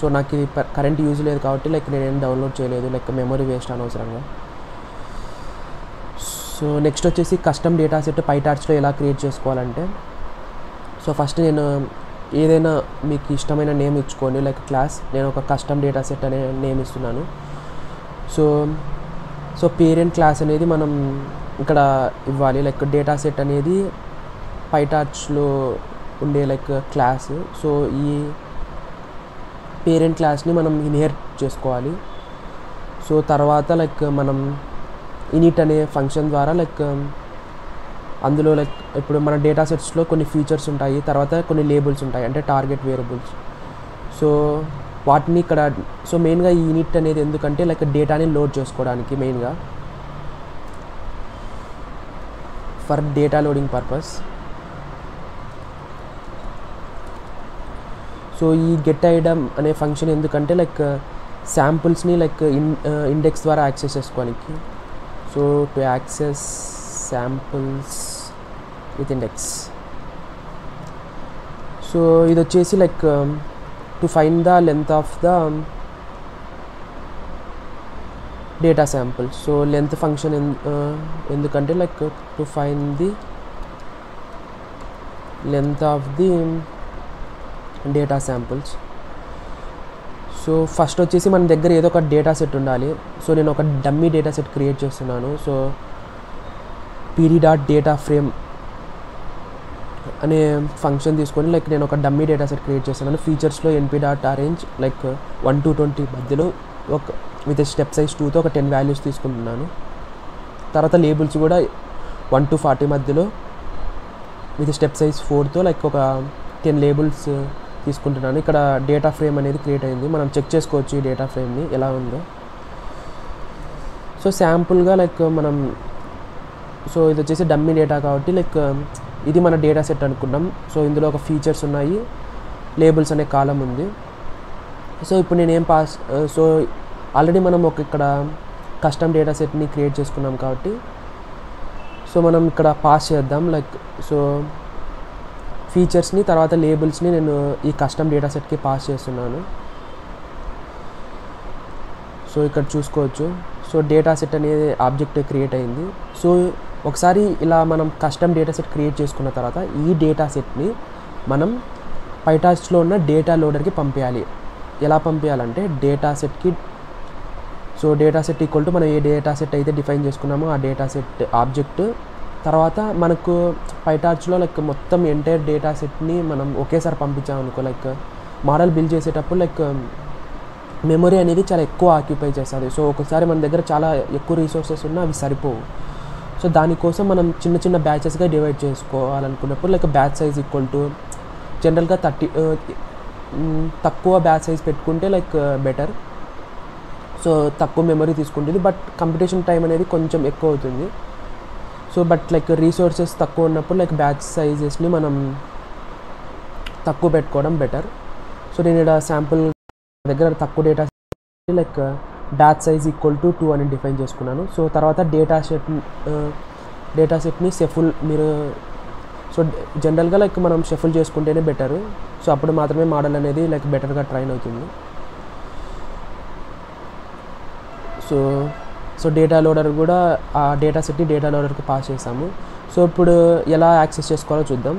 S1: సో నాకు ఇది కరెంట్ యూజ్ లేదు కాబట్టి లైక్ నేనేం డౌన్లోడ్ చేయలేదు, లైక్ మెమరీ వేస్ట్ అనవసరంగా. సో నెక్స్ట్ వచ్చేసి కస్టమ్ డేటా సెట్ పైటార్చ్లో ఎలా క్రియేట్ చేసుకోవాలంటే, సో ఫస్ట్ నేను ఏదైనా మీకు ఇష్టమైన నేమ్ ఇచ్చుకోండి, లైక్ క్లాస్. నేను ఒక కస్టమ్ డేటా సెట్ అనే నేమ్ ఇస్తున్నాను. సో పేరెంట్ క్లాస్ అనేది మనం ఇక్కడ ఇవ్వాలి, లైక్ డేటా సెట్ అనేది పైటార్చ్లో ఉండే లైక్ క్లాస్. సో ఈ పేరెంట్ క్లాస్ని మనం ఇన్హెరిట్ చేసుకోవాలి. సో తర్వాత లైక్ మనం ఇనిట్ అనే ఫంక్షన్ ద్వారా లైక్ అందులో లైక్ ఇప్పుడు మన డేటా సెట్స్లో కొన్ని ఫీచర్స్ ఉంటాయి, తర్వాత కొన్ని లేబుల్స్ ఉంటాయి, అంటే టార్గెట్ వేరియబుల్స్. సో వాటిని ఇక్కడ సో మెయిన్గా ఈ ఇనిట్ అనేది ఎందుకంటే లైక్ డేటాని లోడ్ చేసుకోవడానికి, మెయిన్గా for data loading purpose. So ఈ గెట్ ఐటమ్ అనే ఫంక్షన్ ఎందుకంటే లైక్ శాంపుల్స్ని లైక్ ఇండెక్స్ ద్వారా యాక్సెస్ చేసుకోవడానికి. So to access samples with index. So ఇది వచ్చేసి like to find the length of the data sample. So length function ఎందుకంటే like to find the length of the data samples. So first వచ్చేసి మన దగ్గర ఏదో ఒక data set ఉండాలి. So నేను ఒక డమ్మీ డేటా సెట్ క్రియేట్ చేస్తున్నాను. సో pd.dataFrame అనే ఫంక్షన్ తీసుకొని లైక్ నేను ఒక డమ్మీ డేటా సెట్ క్రియేట్ చేస్తున్నాను. ఫీచర్స్లో np.arrange లైక్ 1 to 20 మధ్యలో ఒక విత్ స్టెప్ సైజ్ 2తో ఒక 10 వాల్యూస్ తీసుకుంటున్నాను. తర్వాత లేబుల్స్ కూడా 1 to 40 మధ్యలో విత్ స్టెప్ సైజ్ 4తో లైక్ ఒక 10 లేబుల్స్ తీసుకుంటున్నాను. ఇక్కడ డేటా ఫ్రేమ్ అనేది క్రియేట్ అయింది. మనం చెక్ చేసుకోవచ్చు ఈ డేటా ఫ్రేమ్ని ఎలా ఉందో. సో శాంపుల్గా లైక్ మనం సో ఇది వచ్చేసి డమ్మీ డేటా కాబట్టి లైక్ ఇది మన డేటా సెట్ అనుకున్నాం. సో ఇందులో ఒక ఫీచర్స్ ఉన్నాయి, లేబుల్స్ అనే కాలం ఉంది. సో ఇప్పుడు నేనేం సో ఆల్రెడీ మనం ఒక ఇక్కడ కస్టమ్ డేటా సెట్ని క్రియేట్ చేసుకున్నాం కాబట్టి సో మనం ఇక్కడ పాస్ చేద్దాం. లైక్ సో ఫీచర్స్ని తర్వాత లేబుల్స్ని నేను ఈ కస్టమ్ డేటా సెట్కి పాస్ చేస్తున్నాను. సో ఇక్కడ చూసుకోవచ్చు. సో డేటా సెట్ అనేది ఆబ్జెక్ట్ క్రియేట్ అయింది. సో ఒకసారి ఇలా మనం కస్టమ్ డేటా సెట్ క్రియేట్ చేసుకున్న తర్వాత ఈ డేటా సెట్ని మనం పైటార్చ్లో ఉన్న డేటా లోడర్కి పంపించాలి. ఎలా పంపించాలంటే డేటా సెట్కి so data set equal to మనం ఏ డేటా సెట్ అయితే డిఫైన్ చేసుకున్నామో ఆ డేటా సెట్ ఆబ్జెక్ట్, తర్వాత మనకు పైటార్చ్లో లైక్ మొత్తం ఎంటైర్ డేటా సెట్ని మనం ఒకేసారి పంపించామనుకో లైక్ మోడల్ బిల్డ్ చేసేటప్పుడు లైక్ మెమరీ అనేది చాలా ఎక్కువ ఆక్యుపై చేస్తుంది. సో ఒకసారి మన దగ్గర చాలా ఎక్కువ రిసోర్సెస్ ఉన్నా అవి సరిపోవు. సో దానికోసం మనం చిన్న చిన్న బ్యాచెస్గా డివైడ్ చేసుకోవాలనుకున్నప్పుడు like batch size equal to జనరల్గా 30 తక్కువ బ్యాచ్ సైజ్ పెట్టుకుంటే లైక్ బెటర్. సో తక్కువ మెమరీ తీసుకుంటుంది, బట్ కంప్యూటేషన్ టైం అనేది కొంచెం ఎక్కువ అవుతుంది. సో బట్ లైక్ రీసోర్సెస్ తక్కువ ఉన్నప్పుడు లైక్ బ్యాచ్ సైజెస్ని మనం తక్కువ పెట్టుకోవడం బెటర్. సో నేను ఇక్కడ శాంపుల్ దగ్గర తక్కువ data like batch size equal to 2 అని డిఫైన్ చేసుకున్నాను. సో తర్వాత డేటా సెట్ని షఫుల్ మీరు సో జనరల్గా లైక్ మనం షఫుల్ చేసుకుంటేనే బెటరు. సో అప్పుడు మాత్రమే మోడల్ అనేది లైక్ బెటర్గా ట్రైన్ అవుతుంది. సో డేటా లోడర్ కూడా ఆ డేటా సెట్ని డేటా లోడర్కి పాస్ చేసాము. సో ఇప్పుడు ఎలా యాక్సెస్ చేసుకోవాలో చూద్దాం.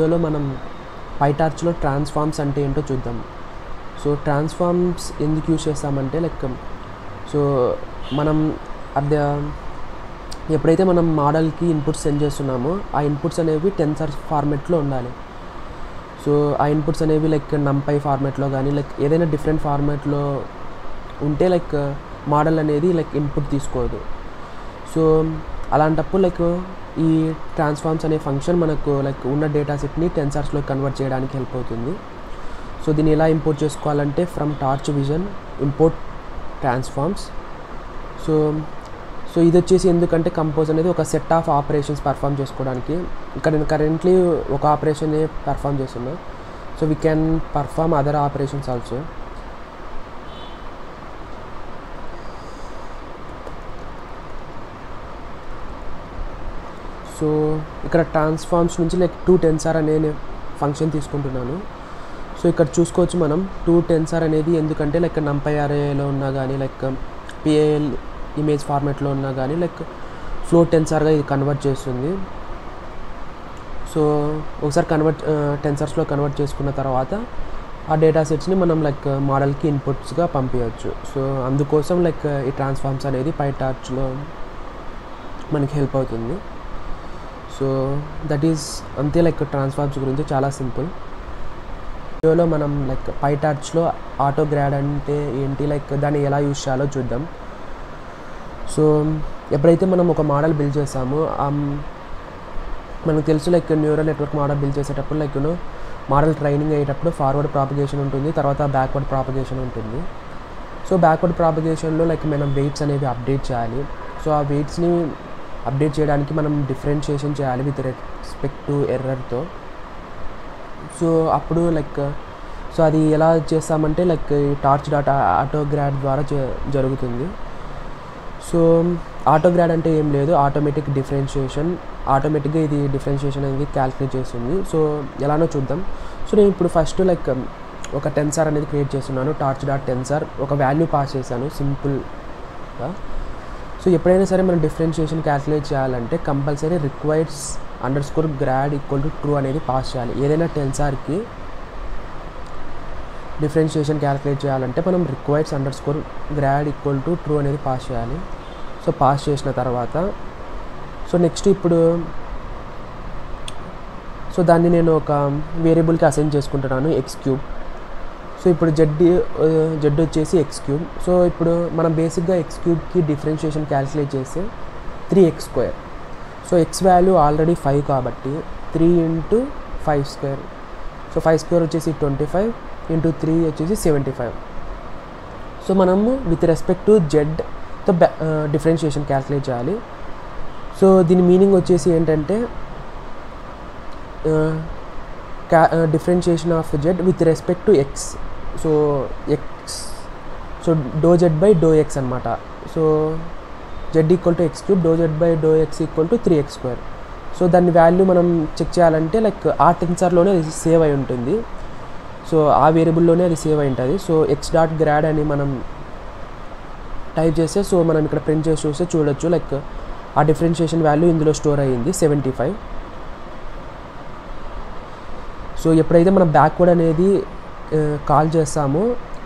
S1: వీడియోలో మనం పైటార్చ్లో ట్రాన్స్ఫార్మ్స్ అంటే ఏంటో చూద్దాం. సో ట్రాన్స్ఫార్మ్స్ ఎందుకు యూజ్ చేస్తామంటే లైక్ సో మనం ఎప్పుడైతే మనం మోడల్కి ఇన్పుట్స్ సెండ్ చేస్తున్నామో ఆ ఇన్పుట్స్ అనేవి టెన్సర్ ఫార్మెట్లో ఉండాలి. సో ఆ ఇన్పుట్స్ అనేవి లైక్ నంపై ఫార్మెట్లో కానీ లైక్ ఏదైనా డిఫరెంట్ ఫార్మెట్లో ఉంటే లైక్ మోడల్ అనేది లైక్ ఇన్పుట్ తీసుకోదు. సో అలాంటప్పుడు లైక్ ఈ ట్రాన్స్ఫార్మ్స్ అనే ఫంక్షన్ మనకు లైక్ ఉన్న డేటా సెట్ని టెన్సర్స్లో కన్వర్ట్ చేయడానికి హెల్ప్ అవుతుంది. సో దీన్ని ఎలా ఇంపోర్ట్ చేసుకోవాలంటే from torch vision import transforms. So ఇది వచ్చేసి ఎందుకంటే కంపోజ్ అనేది ఒక సెట్ ఆఫ్ ఆపరేషన్స్ పర్ఫామ్ చేసుకోవడానికి. ఇక్కడ నేను కరెంట్లీ ఒక ఆపరేషన్ పర్ఫామ్ చేస్తున్నా. So we can perform other operations also. So ఇక్కడ ట్రాన్స్ఫార్మ్స్ నుంచి లైక్ 2 టెన్సర్ అనే ఫంక్షన్ తీసుకుంటున్నాను. సో ఇక్కడ చూసుకోవచ్చు మనం 2 టెన్సర్ అనేది ఎందుకంటే లైక్ నంపై అరేలో ఉన్నా కానీ లైక్ పిఏఎల్ ఇమేజ్ ఫార్మాట్లో ఉన్నా కానీ లైక్ ఫ్లోట్ టెన్సర్గా ఇది కన్వర్ట్ చేస్తుంది. సో ఒకసారి టెన్సర్స్లో కన్వర్ట్ చేసుకున్న తర్వాత ఆ డేటా సెట్స్ని మనం లైక్ మోడల్కి ఇన్పుట్స్గా పంపించవచ్చు. సో అందుకోసం లైక్ ఈ ట్రాన్స్ఫార్మ్స్ అనేది పైటార్చ్లో మనకి హెల్ప్ అవుతుంది. సో దట్ ఈస్ అంతే లైక్ ట్రాన్స్ఫార్మ్స్ గురించి చాలా సింపుల్. వీడియోలో మనం లైక్ పైటార్చ్లో ఆటో గ్రాడ్ అంటే ఏంటి లైక్ దాన్ని ఎలా యూజ్ చేయాలో చూద్దాం. సో ఎప్పుడైతే మనం ఒక మోడల్ బిల్డ్ చేస్తామో మనకు తెలుసు like neural network model build చేసేటప్పుడు లైక్ మోడల్ ట్రైనింగ్ అయ్యేటప్పుడు ఫార్వర్డ్ ప్రాపగేషన్ ఉంటుంది, తర్వాత బ్యాక్వర్డ్ ప్రాపగేషన్ ఉంటుంది. సో బ్యాక్వర్డ్ ప్రాపగేషన్లో లైక్ మనం వెయిట్స్ అనేవి అప్డేట్ చేయాలి. సో ఆ వెయిట్స్ని అప్డేట్ చేయడానికి మనం డిఫరెన్షియేషన్ చేయాలి విత్ రెస్పెక్ట్ టు ఎర్రర్తో. సో అప్పుడు లైక్ సో అది ఎలా చేస్తామంటే లైక్ టార్చ్ డాట్ ఆటోగ్రాడ్ ద్వారా జరుగుతుంది. సో ఆటోగ్రాడ్ అంటే ఏం లేదు, ఆటోమేటిక్ డిఫరెన్షియేషన్. ఆటోమేటిక్గా ఇది డిఫరెన్షియేషన్ అనేది క్యాల్కులేట్ చేస్తుంది. సో ఎలానో చూద్దాం. సో నేను ఇప్పుడు ఫస్ట్ లైక్ ఒక టెన్సర్ అనేది క్రియేట్ చేస్తున్నాను. టార్చ్ డాట్ టెన్సర్ ఒక వాల్యూ పాస్ చేశాను సింపుల్గా. సో ఎప్పుడైనా సరే మనం డిఫరెన్షియేషన్ క్యాల్కులేట్ చేయాలంటే compulsory requires _grad equal to true అనేది పాస్ చేయాలి. ఏదైనా టెన్సర్కి డిఫరెన్షియేషన్ క్యాల్కులేట్ చేయాలంటే మనం requires _grad equal to true అనేది పాస్ చేయాలి. సో పాస్ చేసిన తర్వాత సో నెక్స్ట్ ఇప్పుడు సో దాన్ని నేను ఒక వేరియబుల్కి అసైన్ చేసుకుంటున్నాను x3. సో ఇప్పుడు జెడ్ వచ్చేసి x3. సో ఇప్పుడు మనం బేసిక్గా x3కి డిఫరెన్షియేషన్ క్యాల్కులేట్ చేస్తే 3x². So x value already 5 కాబట్టి 3 × 5². సో 5² వచ్చేసి 25 × 3 వచ్చేసి 75. సో మనము విత్ రెస్పెక్ట్ టు జెడ్తో డిఫరెన్షియేషన్ క్యాల్కులేట్ చేయాలి. సో దీని మీనింగ్ వచ్చేసి ఏంటంటే differentiation of Z with respect to X. So X so ∂z/∂x అనమాట. So z equal to x3, ∂z/∂x equal to 3x². So దాని వాల్యూ మనం చెక్ చేయాలంటే లైక్ ఆ టెన్సర్లోనే అది సేవ్ అయి ఉంటుంది. సో ఆ వేరియబుల్లోనే అది సేవ్ అయి ఉంటుంది. సో x.grad అని మనం టైప్ చేస్తే సో మనం ఇక్కడ ప్రింట్ చేసి చూస్తే చూడొచ్చు లైక్ ఆ డిఫరెన్షియేషన్ వాల్యూ ఇందులో స్టోర్ అయ్యింది 75. సో ఎప్పుడైతే మనం బ్యాక్వర్డ్ అనేది కాల్ చేస్తామో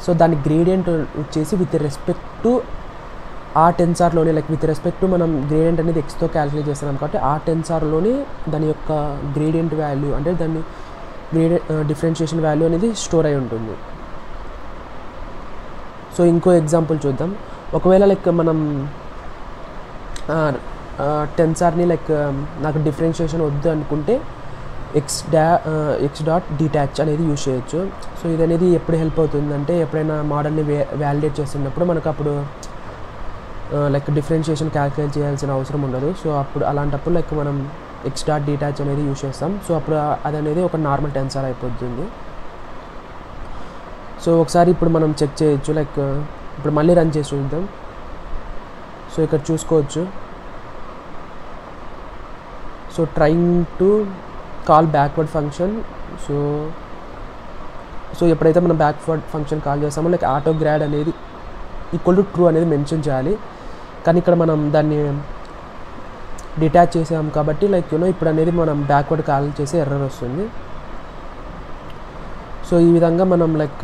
S1: సో దాని గ్రేడియంట్ వచ్చేసి విత్ రెస్పెక్ట్ టు ఆ టెన్సార్లోనే లైక్ విత్ రెస్పెక్ట్ టు మనం గ్రేడియంట్ అనేది ఎక్స్తో క్యాల్కులేట్ చేస్తున్నాం కాబట్టి ఆ టెన్సార్లోనే దాని యొక్క గ్రేడియంట్ వాల్యూ అంటే దాన్ని డిఫరెన్షియేషన్ వాల్యూ అనేది స్టోర్ అయి ఉంటుంది. సో ఇంకో ఎగ్జాంపుల్ చూద్దాం. ఒకవేళ లైక్ మనం టెన్సార్ని లైక్ నాకు డిఫరెన్షియేషన్ వద్దు అనుకుంటే x.detach అనేది యూజ్ చేయొచ్చు. సో ఇది అనేది ఎప్పుడు హెల్ప్ అవుతుందంటే ఎప్పుడైనా మోడల్ని వ్యాలిడేట్ చేస్తున్నప్పుడు మనకు అప్పుడు లైక్ డిఫరెన్షియేషన్ క్యాల్కులేట్ చేయాల్సిన అవసరం ఉండదు. సో అప్పుడు అలాంటప్పుడు లైక్ మనం x.detach అనేది యూజ్ చేస్తాం. సో అప్పుడు అది అనేది ఒక నార్మల్ టెన్సర్ అయిపోతుంది. సో ఒకసారి ఇప్పుడు మనం చెక్ చేయొచ్చు లైక్ ఇప్పుడు మళ్ళీ రన్ చేసి చూద్దాం. సో ఇక్కడ చూసుకోవచ్చు. So trying to call backward function. So ఎప్పుడైతే మనం బ్యాక్వర్డ్ ఫంక్షన్ కాల్ చేస్తామో లైక్ ఆటోగ్రాడ్ అనేది ఈక్వల్ టు ట్రూ అనేది మెన్షన్ చేయాలి. కానీ ఇక్కడ మనం దాన్ని డిటాచ్ చేసాం కాబట్టి లైక్ ఇప్పుడు అనేది మనం బ్యాక్వర్డ్ కాల్ చేసే ఎర్రర్ వస్తుంది. సో ఈ విధంగా మనం లైక్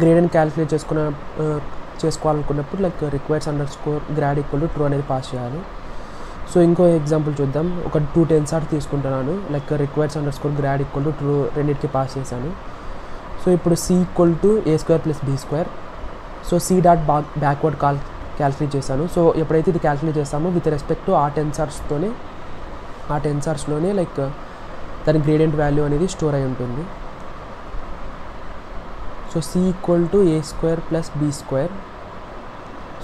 S1: గ్రేడియంట్ క్యాలిక్యులేట్ చేసుకోవాలనుకున్నప్పుడు లైక్ రిక్వైర్స్_grad = ట్రూ అనేది పాస్ చేయాలి. సో ఇంకో ఎగ్జాంపుల్ చూద్దాం. ఒక 2 టెన్సార్ తీసుకుంటున్నాను, లైక్ రిక్వైర్స్_grad = ట్రూ రెండింటికి పాస్ చేశాను. సో ఇప్పుడు c = a² + b². So c dot backward calculate చేశాను. సో ఎప్పుడైతే ఇది క్యాలిక్యులేట్ చేస్తామో విత్ రెస్పెక్ట్ టు ఆ టెన్సార్స్లోనే లైక్ దాని గ్రేడియంట్ వాల్యూ అనేది స్టోర్ అయి ఉంటుంది. So c = a² + b².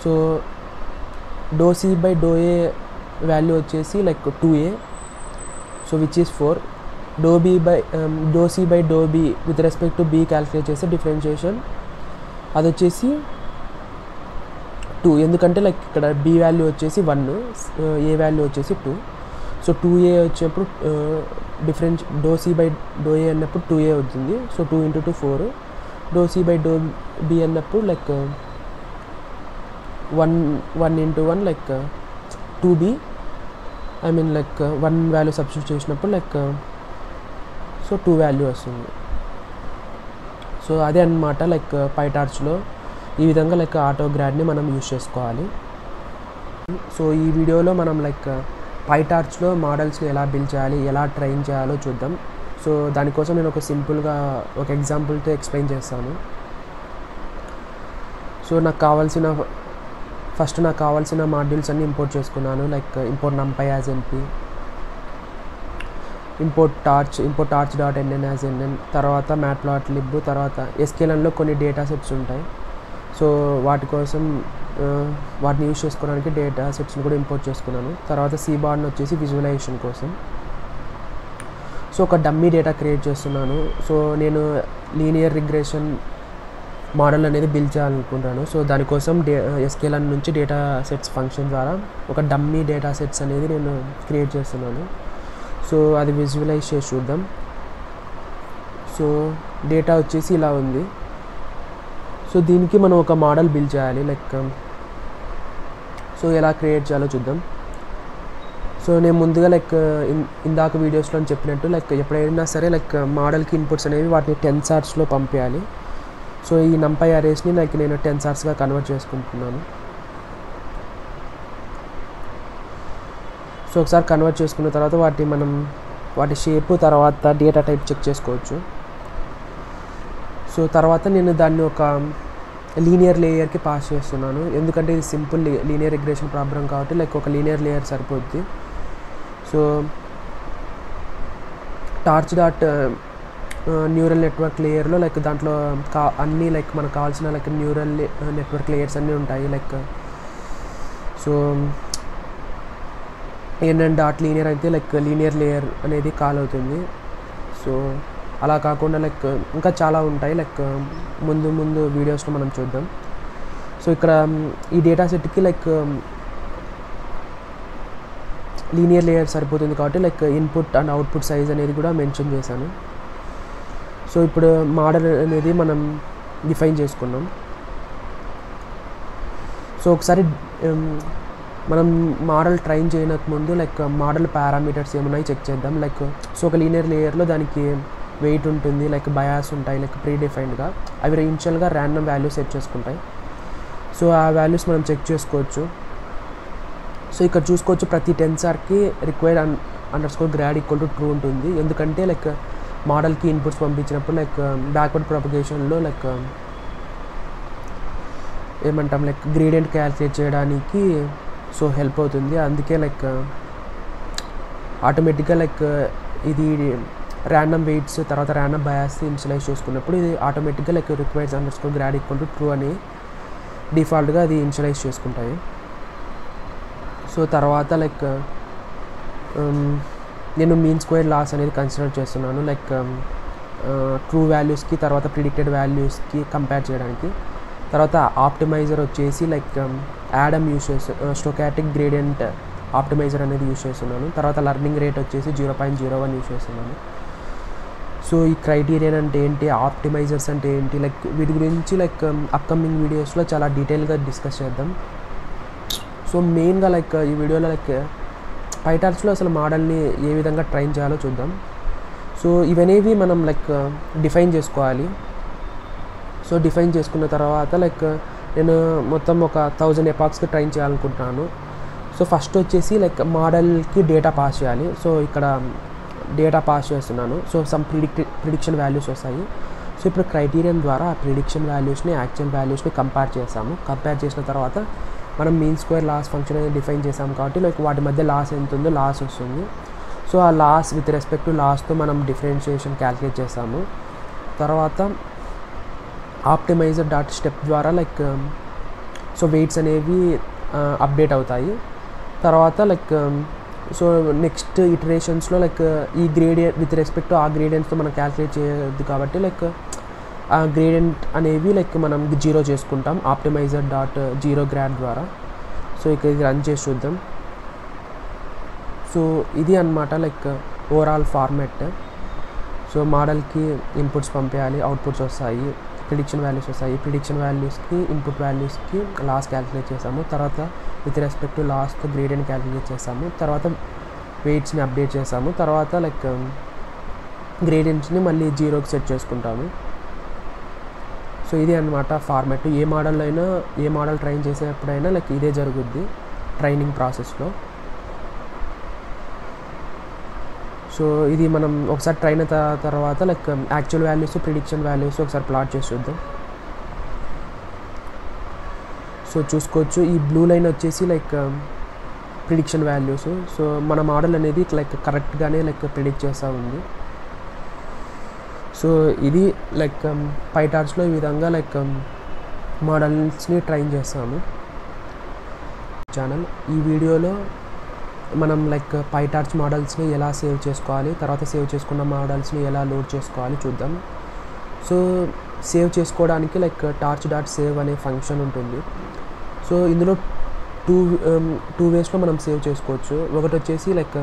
S1: So ∂c/∂a value వచ్చేసి like 2a, so which is 4. ∂c/∂b with respect to b calculate చేస్తే డిఫరెన్షియేషన్ అది వచ్చేసి 2, ఎందుకంటే లైక్ ఇక్కడ b వాల్యూ వచ్చేసి 1, a వాల్యూ వచ్చేసి 2. సో 2a వచ్చినప్పుడు ∂c/∂a అన్నప్పుడు 2a అవుతుంది. సో 2 × 2 4. ∂c/∂b అన్నప్పుడు like 1 × 1 like 2b, I mean like 1 value substitute చేసినప్పుడు లైక్ సో 2 వాల్యూ వస్తుంది. సో అదే అన్నమాట లైక్ పైటార్చ్లో ఈ విధంగా లైక్ ఆటోగ్రాడ్ని మనం యూజ్ చేసుకోవాలి. సో ఈ వీడియోలో మనం లైక్ పైటార్చ్లో మోడల్స్ని ఎలా బిల్డ్ చేయాలి, ఎలా ట్రైన్ చేయాలో చూద్దాం. సో దానికోసం నేను ఒక సింపుల్గా ఒక ఎగ్జాంపుల్తో ఎక్స్ప్లెయిన్ చేస్తాను. సో నాకు కావాల్సిన మాడ్యూల్స్ అన్నీ ఇంపోర్ట్ చేసుకున్నాను. Like import numpy as np, import torch.nn as nn, తర్వాత matplotlib, తర్వాత sklearnలో కొన్ని డేటా సెట్స్ ఉంటాయి. సో వాటి కోసం వాటిని యూజ్ చేసుకోవడానికి డేటా సెట్స్ని కూడా ఇంపోర్ట్ చేసుకున్నాను. తర్వాత cBarn వచ్చేసి విజువలైజేషన్ కోసం. సో ఒక డమ్మీ డేటా క్రియేట్ చేస్తున్నాను. సో నేను లీనియర్ రిగ్రెషన్ మోడల్ అనేది బిల్డ్ చేయాలనుకుంటాను. సో దానికోసం sklearn నుంచి డేటా సెట్స్ ఫంక్షన్ ద్వారా ఒక డమ్మీ డేటా సెట్స్ అనేది నేను క్రియేట్ చేస్తున్నాను. సో అది విజువలైజ్ చేసి చూద్దాం. సో డేటా వచ్చేసి ఇలా ఉంది. సో దీనికి మనం ఒక మోడల్ బిల్డ్ చేయాలి. లైక్ సో ఎలా క్రియేట్ చేయాలో చూద్దాం. సో నేను ముందుగా లైక్ ఇందాక వీడియోస్లో చెప్పినట్టు లైక్ ఎప్పుడైనా సరే లైక్ మోడల్కి ఇన్పుట్స్ అనేవి వాటిని టెన్సార్స్లో పంపించాలి. సో ఈ numpy అరేస్ని లైక్ నేను టెన్సార్స్గా కన్వర్ట్ చేసుకుంటున్నాను. సో ఒకసారి కన్వర్ట్ చేసుకున్న తర్వాత వాటి షేప్ తర్వాత డేటా టైప్ చెక్ చేసుకోవచ్చు. సో తర్వాత నేను దాన్ని ఒక లీనియర్ లేయర్కి పాస్ చేస్తున్నాను, ఎందుకంటే ఇది సింపుల్ లీనియర్ రిగ్రెషన్ ప్రాబ్లం కాబట్టి లైక్ ఒక లీనియర్ లేయర్ సరిపోద్ది. సో న్యూరల్ నెట్వర్క్ లేయర్లో లైక్ దాంట్లో అన్నీ లైక్ మనకు కావాల్సిన లైక్ న్యూరల్ నెట్వర్క్ లేయర్స్ అన్నీ ఉంటాయి. లైక్ సో nn.linear అయితే లైక్ లీనియర్ లేయర్ అనేది కాల్ అవుతుంది. సో అలా కాకుండా లైక్ ఇంకా చాలా ఉంటాయి, లైక్ ముందు వీడియోస్లో మనం చూద్దాం. సో ఇక్కడ ఈ డేటా సెట్కి లైక్ లీనియర్ లేయర్ సరిపోతుంది కాబట్టి like input and output size అనేది కూడా మెన్షన్ చేశాను. సో ఇప్పుడు మోడల్ అనేది మనం డిఫైన్ చేసుకున్నాం. సో ఒకసారి మనం మోడల్ ట్రైన్ చేయడానికి ముందు లైక్ మోడల్ పారామీటర్స్ ఏమున్నాయి చెక్ చేద్దాం. లైక్ సో ఒక లీనియర్ లేయర్లో దానికి వెయిట్ ఉంటుంది, లైక్ బయాస్ ఉంటాయి, లైక్ ప్రీడిఫైన్డ్గా అవి ఇనిషియల్గా ర్యాండమ్ వాల్యూస్ సెట్ చేసుకుంటాయి. సో ఆ వాల్యూస్ మనం చెక్ చేసుకోవచ్చు. సో ఇక్కడ చూసుకోవచ్చు ప్రతి టెన్సార్కి రిక్వైర్డ్_grad = ట్రూ ఉంటుంది, ఎందుకంటే లైక్ మోడల్కి ఇన్పుట్స్ పంపించినప్పుడు లైక్ బ్యాక్వర్డ్ ప్రొపగేషన్లో లైక్ ఏమంటాం లైక్ గ్రేడియంట్ క్యాలిక్యులేట్ చేయడానికి సో హెల్ప్ అవుతుంది. అందుకే లైక్ ఆటోమేటిక్గా లైక్ ఇది ర్యాండమ్ వెయిట్స్ తర్వాత ర్యాండమ్ బయాస్ ఇనిషియలైజ్ చేసుకున్నప్పుడు ఇది ఆటోమేటిక్గా లైక్ రిక్వైర్స్_grad = ట్రూ అని డిఫాల్ట్గా అది ఇనిషియలైజ్ చేసుకుంటాయి. సో తర్వాత లైక్ నేను మీన్ స్క్వేర్ లాస్ అనేది కన్సిడర్ చేస్తున్నాను, లైక్ ట్రూ వాల్యూస్కి తర్వాత ప్రిడిక్టెడ్ వాల్యూస్కి కంపేర్ చేయడానికి. తర్వాత ఆప్టిమైజర్ వచ్చేసి like Adam use stochastic gradient optimizer అనేది యూస్ చేస్తున్నాను. తర్వాత లర్నింగ్ రేట్ వచ్చేసి 0.01 యూస్ చేస్తున్నాను. సో ఈ క్రైటీరియన్ అంటే ఏంటి, ఆప్టిమైజర్స్ అంటే ఏంటి, లైక్ వీటి గురించి లైక్ అప్కమింగ్ వీడియోస్లో చాలా డీటెయిల్గా డిస్కస్ చేద్దాం. సో మెయిన్గా లైక్ ఈ వీడియోలో లైక్ పైటార్చ్లో అసలు మోడల్ని ఏ విధంగా ట్రైన్ చేయాలో చూద్దాం. సో ఇవనేవి మనం లైక్ డిఫైన్ చేసుకోవాలి. సో డిఫైన్ చేసుకున్న తర్వాత లైక్ నేను మొత్తం ఒక 1000 ఎపాక్స్కి ట్రైన్ చేయాలనుకుంటున్నాను. సో ఫస్ట్ వచ్చేసి లైక్ మోడల్కి డేటా పాస్ చేయాలి. సో ఇక్కడ డేటా పాస్ చేస్తున్నాను. సో సమ్ ప్రిడిక్షన్ వాల్యూస్ వస్తాయి. సో ఇప్పుడు క్రైటీరియన్ ద్వారా ఆ ప్రిడిక్షన్ వాల్యూస్ని యాక్చువల్ వాల్యూస్ని కంపేర్ చేస్తాము. కంపేర్ చేసిన తర్వాత మనం మీన్ స్క్వేర్ లాస్ ఫంక్షన్ అనేది డిఫైన్ చేసాము కాబట్టి లైక్ వాటి మధ్య లాస్ ఎంత ఉందో లాస్ వస్తుంది. సో ఆ లాస్ విత్ రెస్పెక్ట్ టు లాస్తో మనం డిఫరెన్షియేషన్ క్యాల్కులేట్ చేస్తాము. తర్వాత ఆప్టిమైజర్ డాట్ స్టెప్ ద్వారా లైక్ సో వెయిట్స్ అనేవి అప్డేట్ అవుతాయి. తర్వాత లైక్ సో నెక్స్ట్ ఇటరేషన్స్లో లైక్ ఈ గ్రేడియంట్ విత్ రెస్పెక్ట్ టు ఆ గ్రేడియంట్స్తో మనం క్యాల్కులేట్ చేయొద్దు కాబట్టి లైక్ ఆ గ్రేడియంట్ అనేవి లైక్ మనం 0 చేసుకుంటాం ఆప్టిమైజర్ డాట్ 0 గ్రాడ్ ద్వారా. సో ఇక్కడ ఇది రన్ చేసి చూద్దాం. సో ఇది అన్నమాట లైక్ ఓవరాల్ ఫార్మాట్. సో మోడల్కి ఇన్పుట్స్ పంపేయాలి, అవుట్పుట్స్ వస్తాయి, ప్రిడిక్షన్ వాల్యూస్ వస్తాయి. ప్రిడిక్షన్ వాల్యూస్కి ఇన్పుట్ వాల్యూస్కి లాస్ క్యాల్కులేట్ చేసాము. తర్వాత విత్ రెస్పెక్ట్ టు లాస్తో గ్రేడియంట్ క్యాల్కులేట్ చేసాము. తర్వాత వెయిట్స్ని అప్డేట్ చేసాము. తర్వాత లైక్ గ్రేడియంట్స్ని మళ్ళీ 0కి సెట్ చేసుకుంటాము. సో ఇది అన్నమాట ఫార్మాట్. ఏ మోడల్లో అయినా ఏ మోడల్ ట్రైన్ చేసేటప్పుడైనా లైక్ ఇదే జరుగుద్ది ట్రైనింగ్ ప్రాసెస్లో. సో ఇది మనం ఒకసారి ట్రైన్ అయిన తర్వాత like actual values prediction values ఒకసారి ప్లాట్ చేసి చూద్దాం. సో చూసుకోవచ్చు ఈ బ్లూ లైన్ వచ్చేసి లైక్ ప్రిడిక్షన్ వాల్యూస్. సో మన మోడల్ అనేది లైక్ కరెక్ట్గానే లైక్ ప్రిడిక్ట్ చేస్తూ ఉంది. సో ఇది లైక్ పైటార్చ్లో ఈ విధంగా లైక్ మోడల్స్ని ట్రైన్ చేస్తాము. ఛానల్ ఈ వీడియోలో మనం లైక్ పైటార్చ్ మోడల్స్ని ఎలా సేవ్ చేసుకోవాలి, తర్వాత సేవ్ చేసుకున్న మోడల్స్ని ఎలా లోడ్ చేసుకోవాలి చూద్దాం. సో సేవ్ చేసుకోవడానికి లైక్ టార్చ్ డాట్ సేవ్ అనే ఫంక్షన్ ఉంటుంది. సో ఇందులో టూ వేస్లో మనం సేవ్ చేసుకోవచ్చు. ఒకటి వచ్చేసి లైక్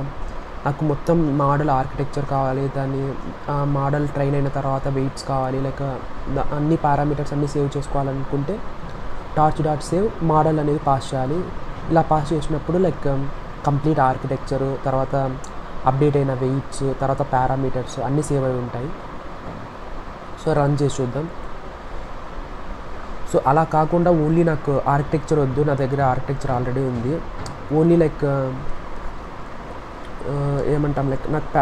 S1: నాకు మొత్తం మోడల్ ఆర్కిటెక్చర్ కావాలి, దాన్ని మోడల్ ట్రైన్ అయిన తర్వాత వెయిట్స్ కావాలి, లైక్ అన్ని పారామీటర్స్ అన్నీ సేవ్ చేసుకోవాలనుకుంటే టార్చ్ డాట్ సేవ్ మోడల్ అనేది పాస్ చేయాలి. ఇలా పాస్ చేసినప్పుడు లైక్ కంప్లీట్ ఆర్కిటెక్చరు, తర్వాత అప్డేట్ అయిన వెయిట్స్, తర్వాత పారామీటర్స్ అన్నీ సేవ్ అయి ఉంటాయి. సో రన్ చేసి చూద్దాం. సో అలా కాకుండా ఓన్లీ నాకు ఆర్కిటెక్చర్ వద్దు, నా దగ్గర ఆర్కిటెక్చర్ ఆల్రెడీ ఉంది, ఓన్లీ లైక్ ఏమంటాం లైక్ నాకు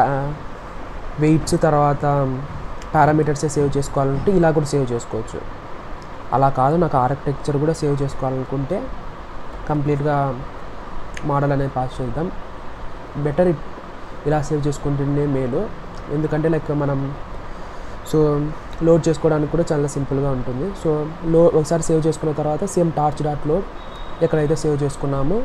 S1: వెయిట్స్ తర్వాత పారామీటర్సే సేవ్ చేసుకోవాలంటే ఇలా కూడా సేవ్ చేసుకోవచ్చు. అలా కాదు నాకు ఆర్కిటెక్చర్ కూడా సేవ్ చేసుకోవాలనుకుంటే కంప్లీట్గా మోడల్ అనేది పాస్ చేద్దాం. బెటర్ ఇలా సేవ్ చేసుకుంటుండే మేలు, ఎందుకంటే లైక్ మనం సో లోడ్ చేసుకోవడానికి కూడా చాలా సింపుల్గా ఉంటుంది. సో ఒకసారి సేవ్ చేసుకున్న తర్వాత సేమ్ టార్చ్ డాట్ లోడ్ ఎక్కడైతే సేవ్ చేసుకున్నామో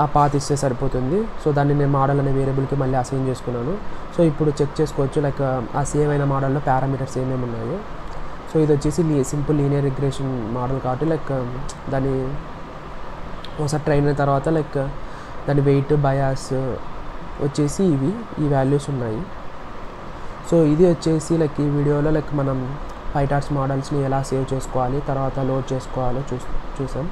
S1: ఆ పాత్ ఇస్తే సరిపోతుంది. సో దాన్ని నేను మోడల్ అనే వేరియబుల్కి మళ్ళీ అసైన్ చేసుకున్నాను. సో ఇప్పుడు చెక్ చేసుకోవచ్చు లైక్ ఆ సేవ్ అయిన మోడల్లో పారామీటర్స్ ఏమేమి ఉన్నాయో. సో ఇది వచ్చేసి సింపుల్ లీనియర్ రిగ్రెషన్ మోడల్ కాబట్టి లైక్ దాన్ని ఒకసారి ట్రైన్ అయిన తర్వాత లైక్ దాని వెయిట్ బయాస్ వచ్చేసి ఈ వాల్యూస్ ఉన్నాయి. సో ఇది వచ్చేసి లైక్ ఈ వీడియోలో లైక్ మనం పైటార్చ్ మోడల్స్ని ఎలా సేవ్ చేసుకోవాలి, తర్వాత లోడ్ చేసుకోవాలో చూసాం.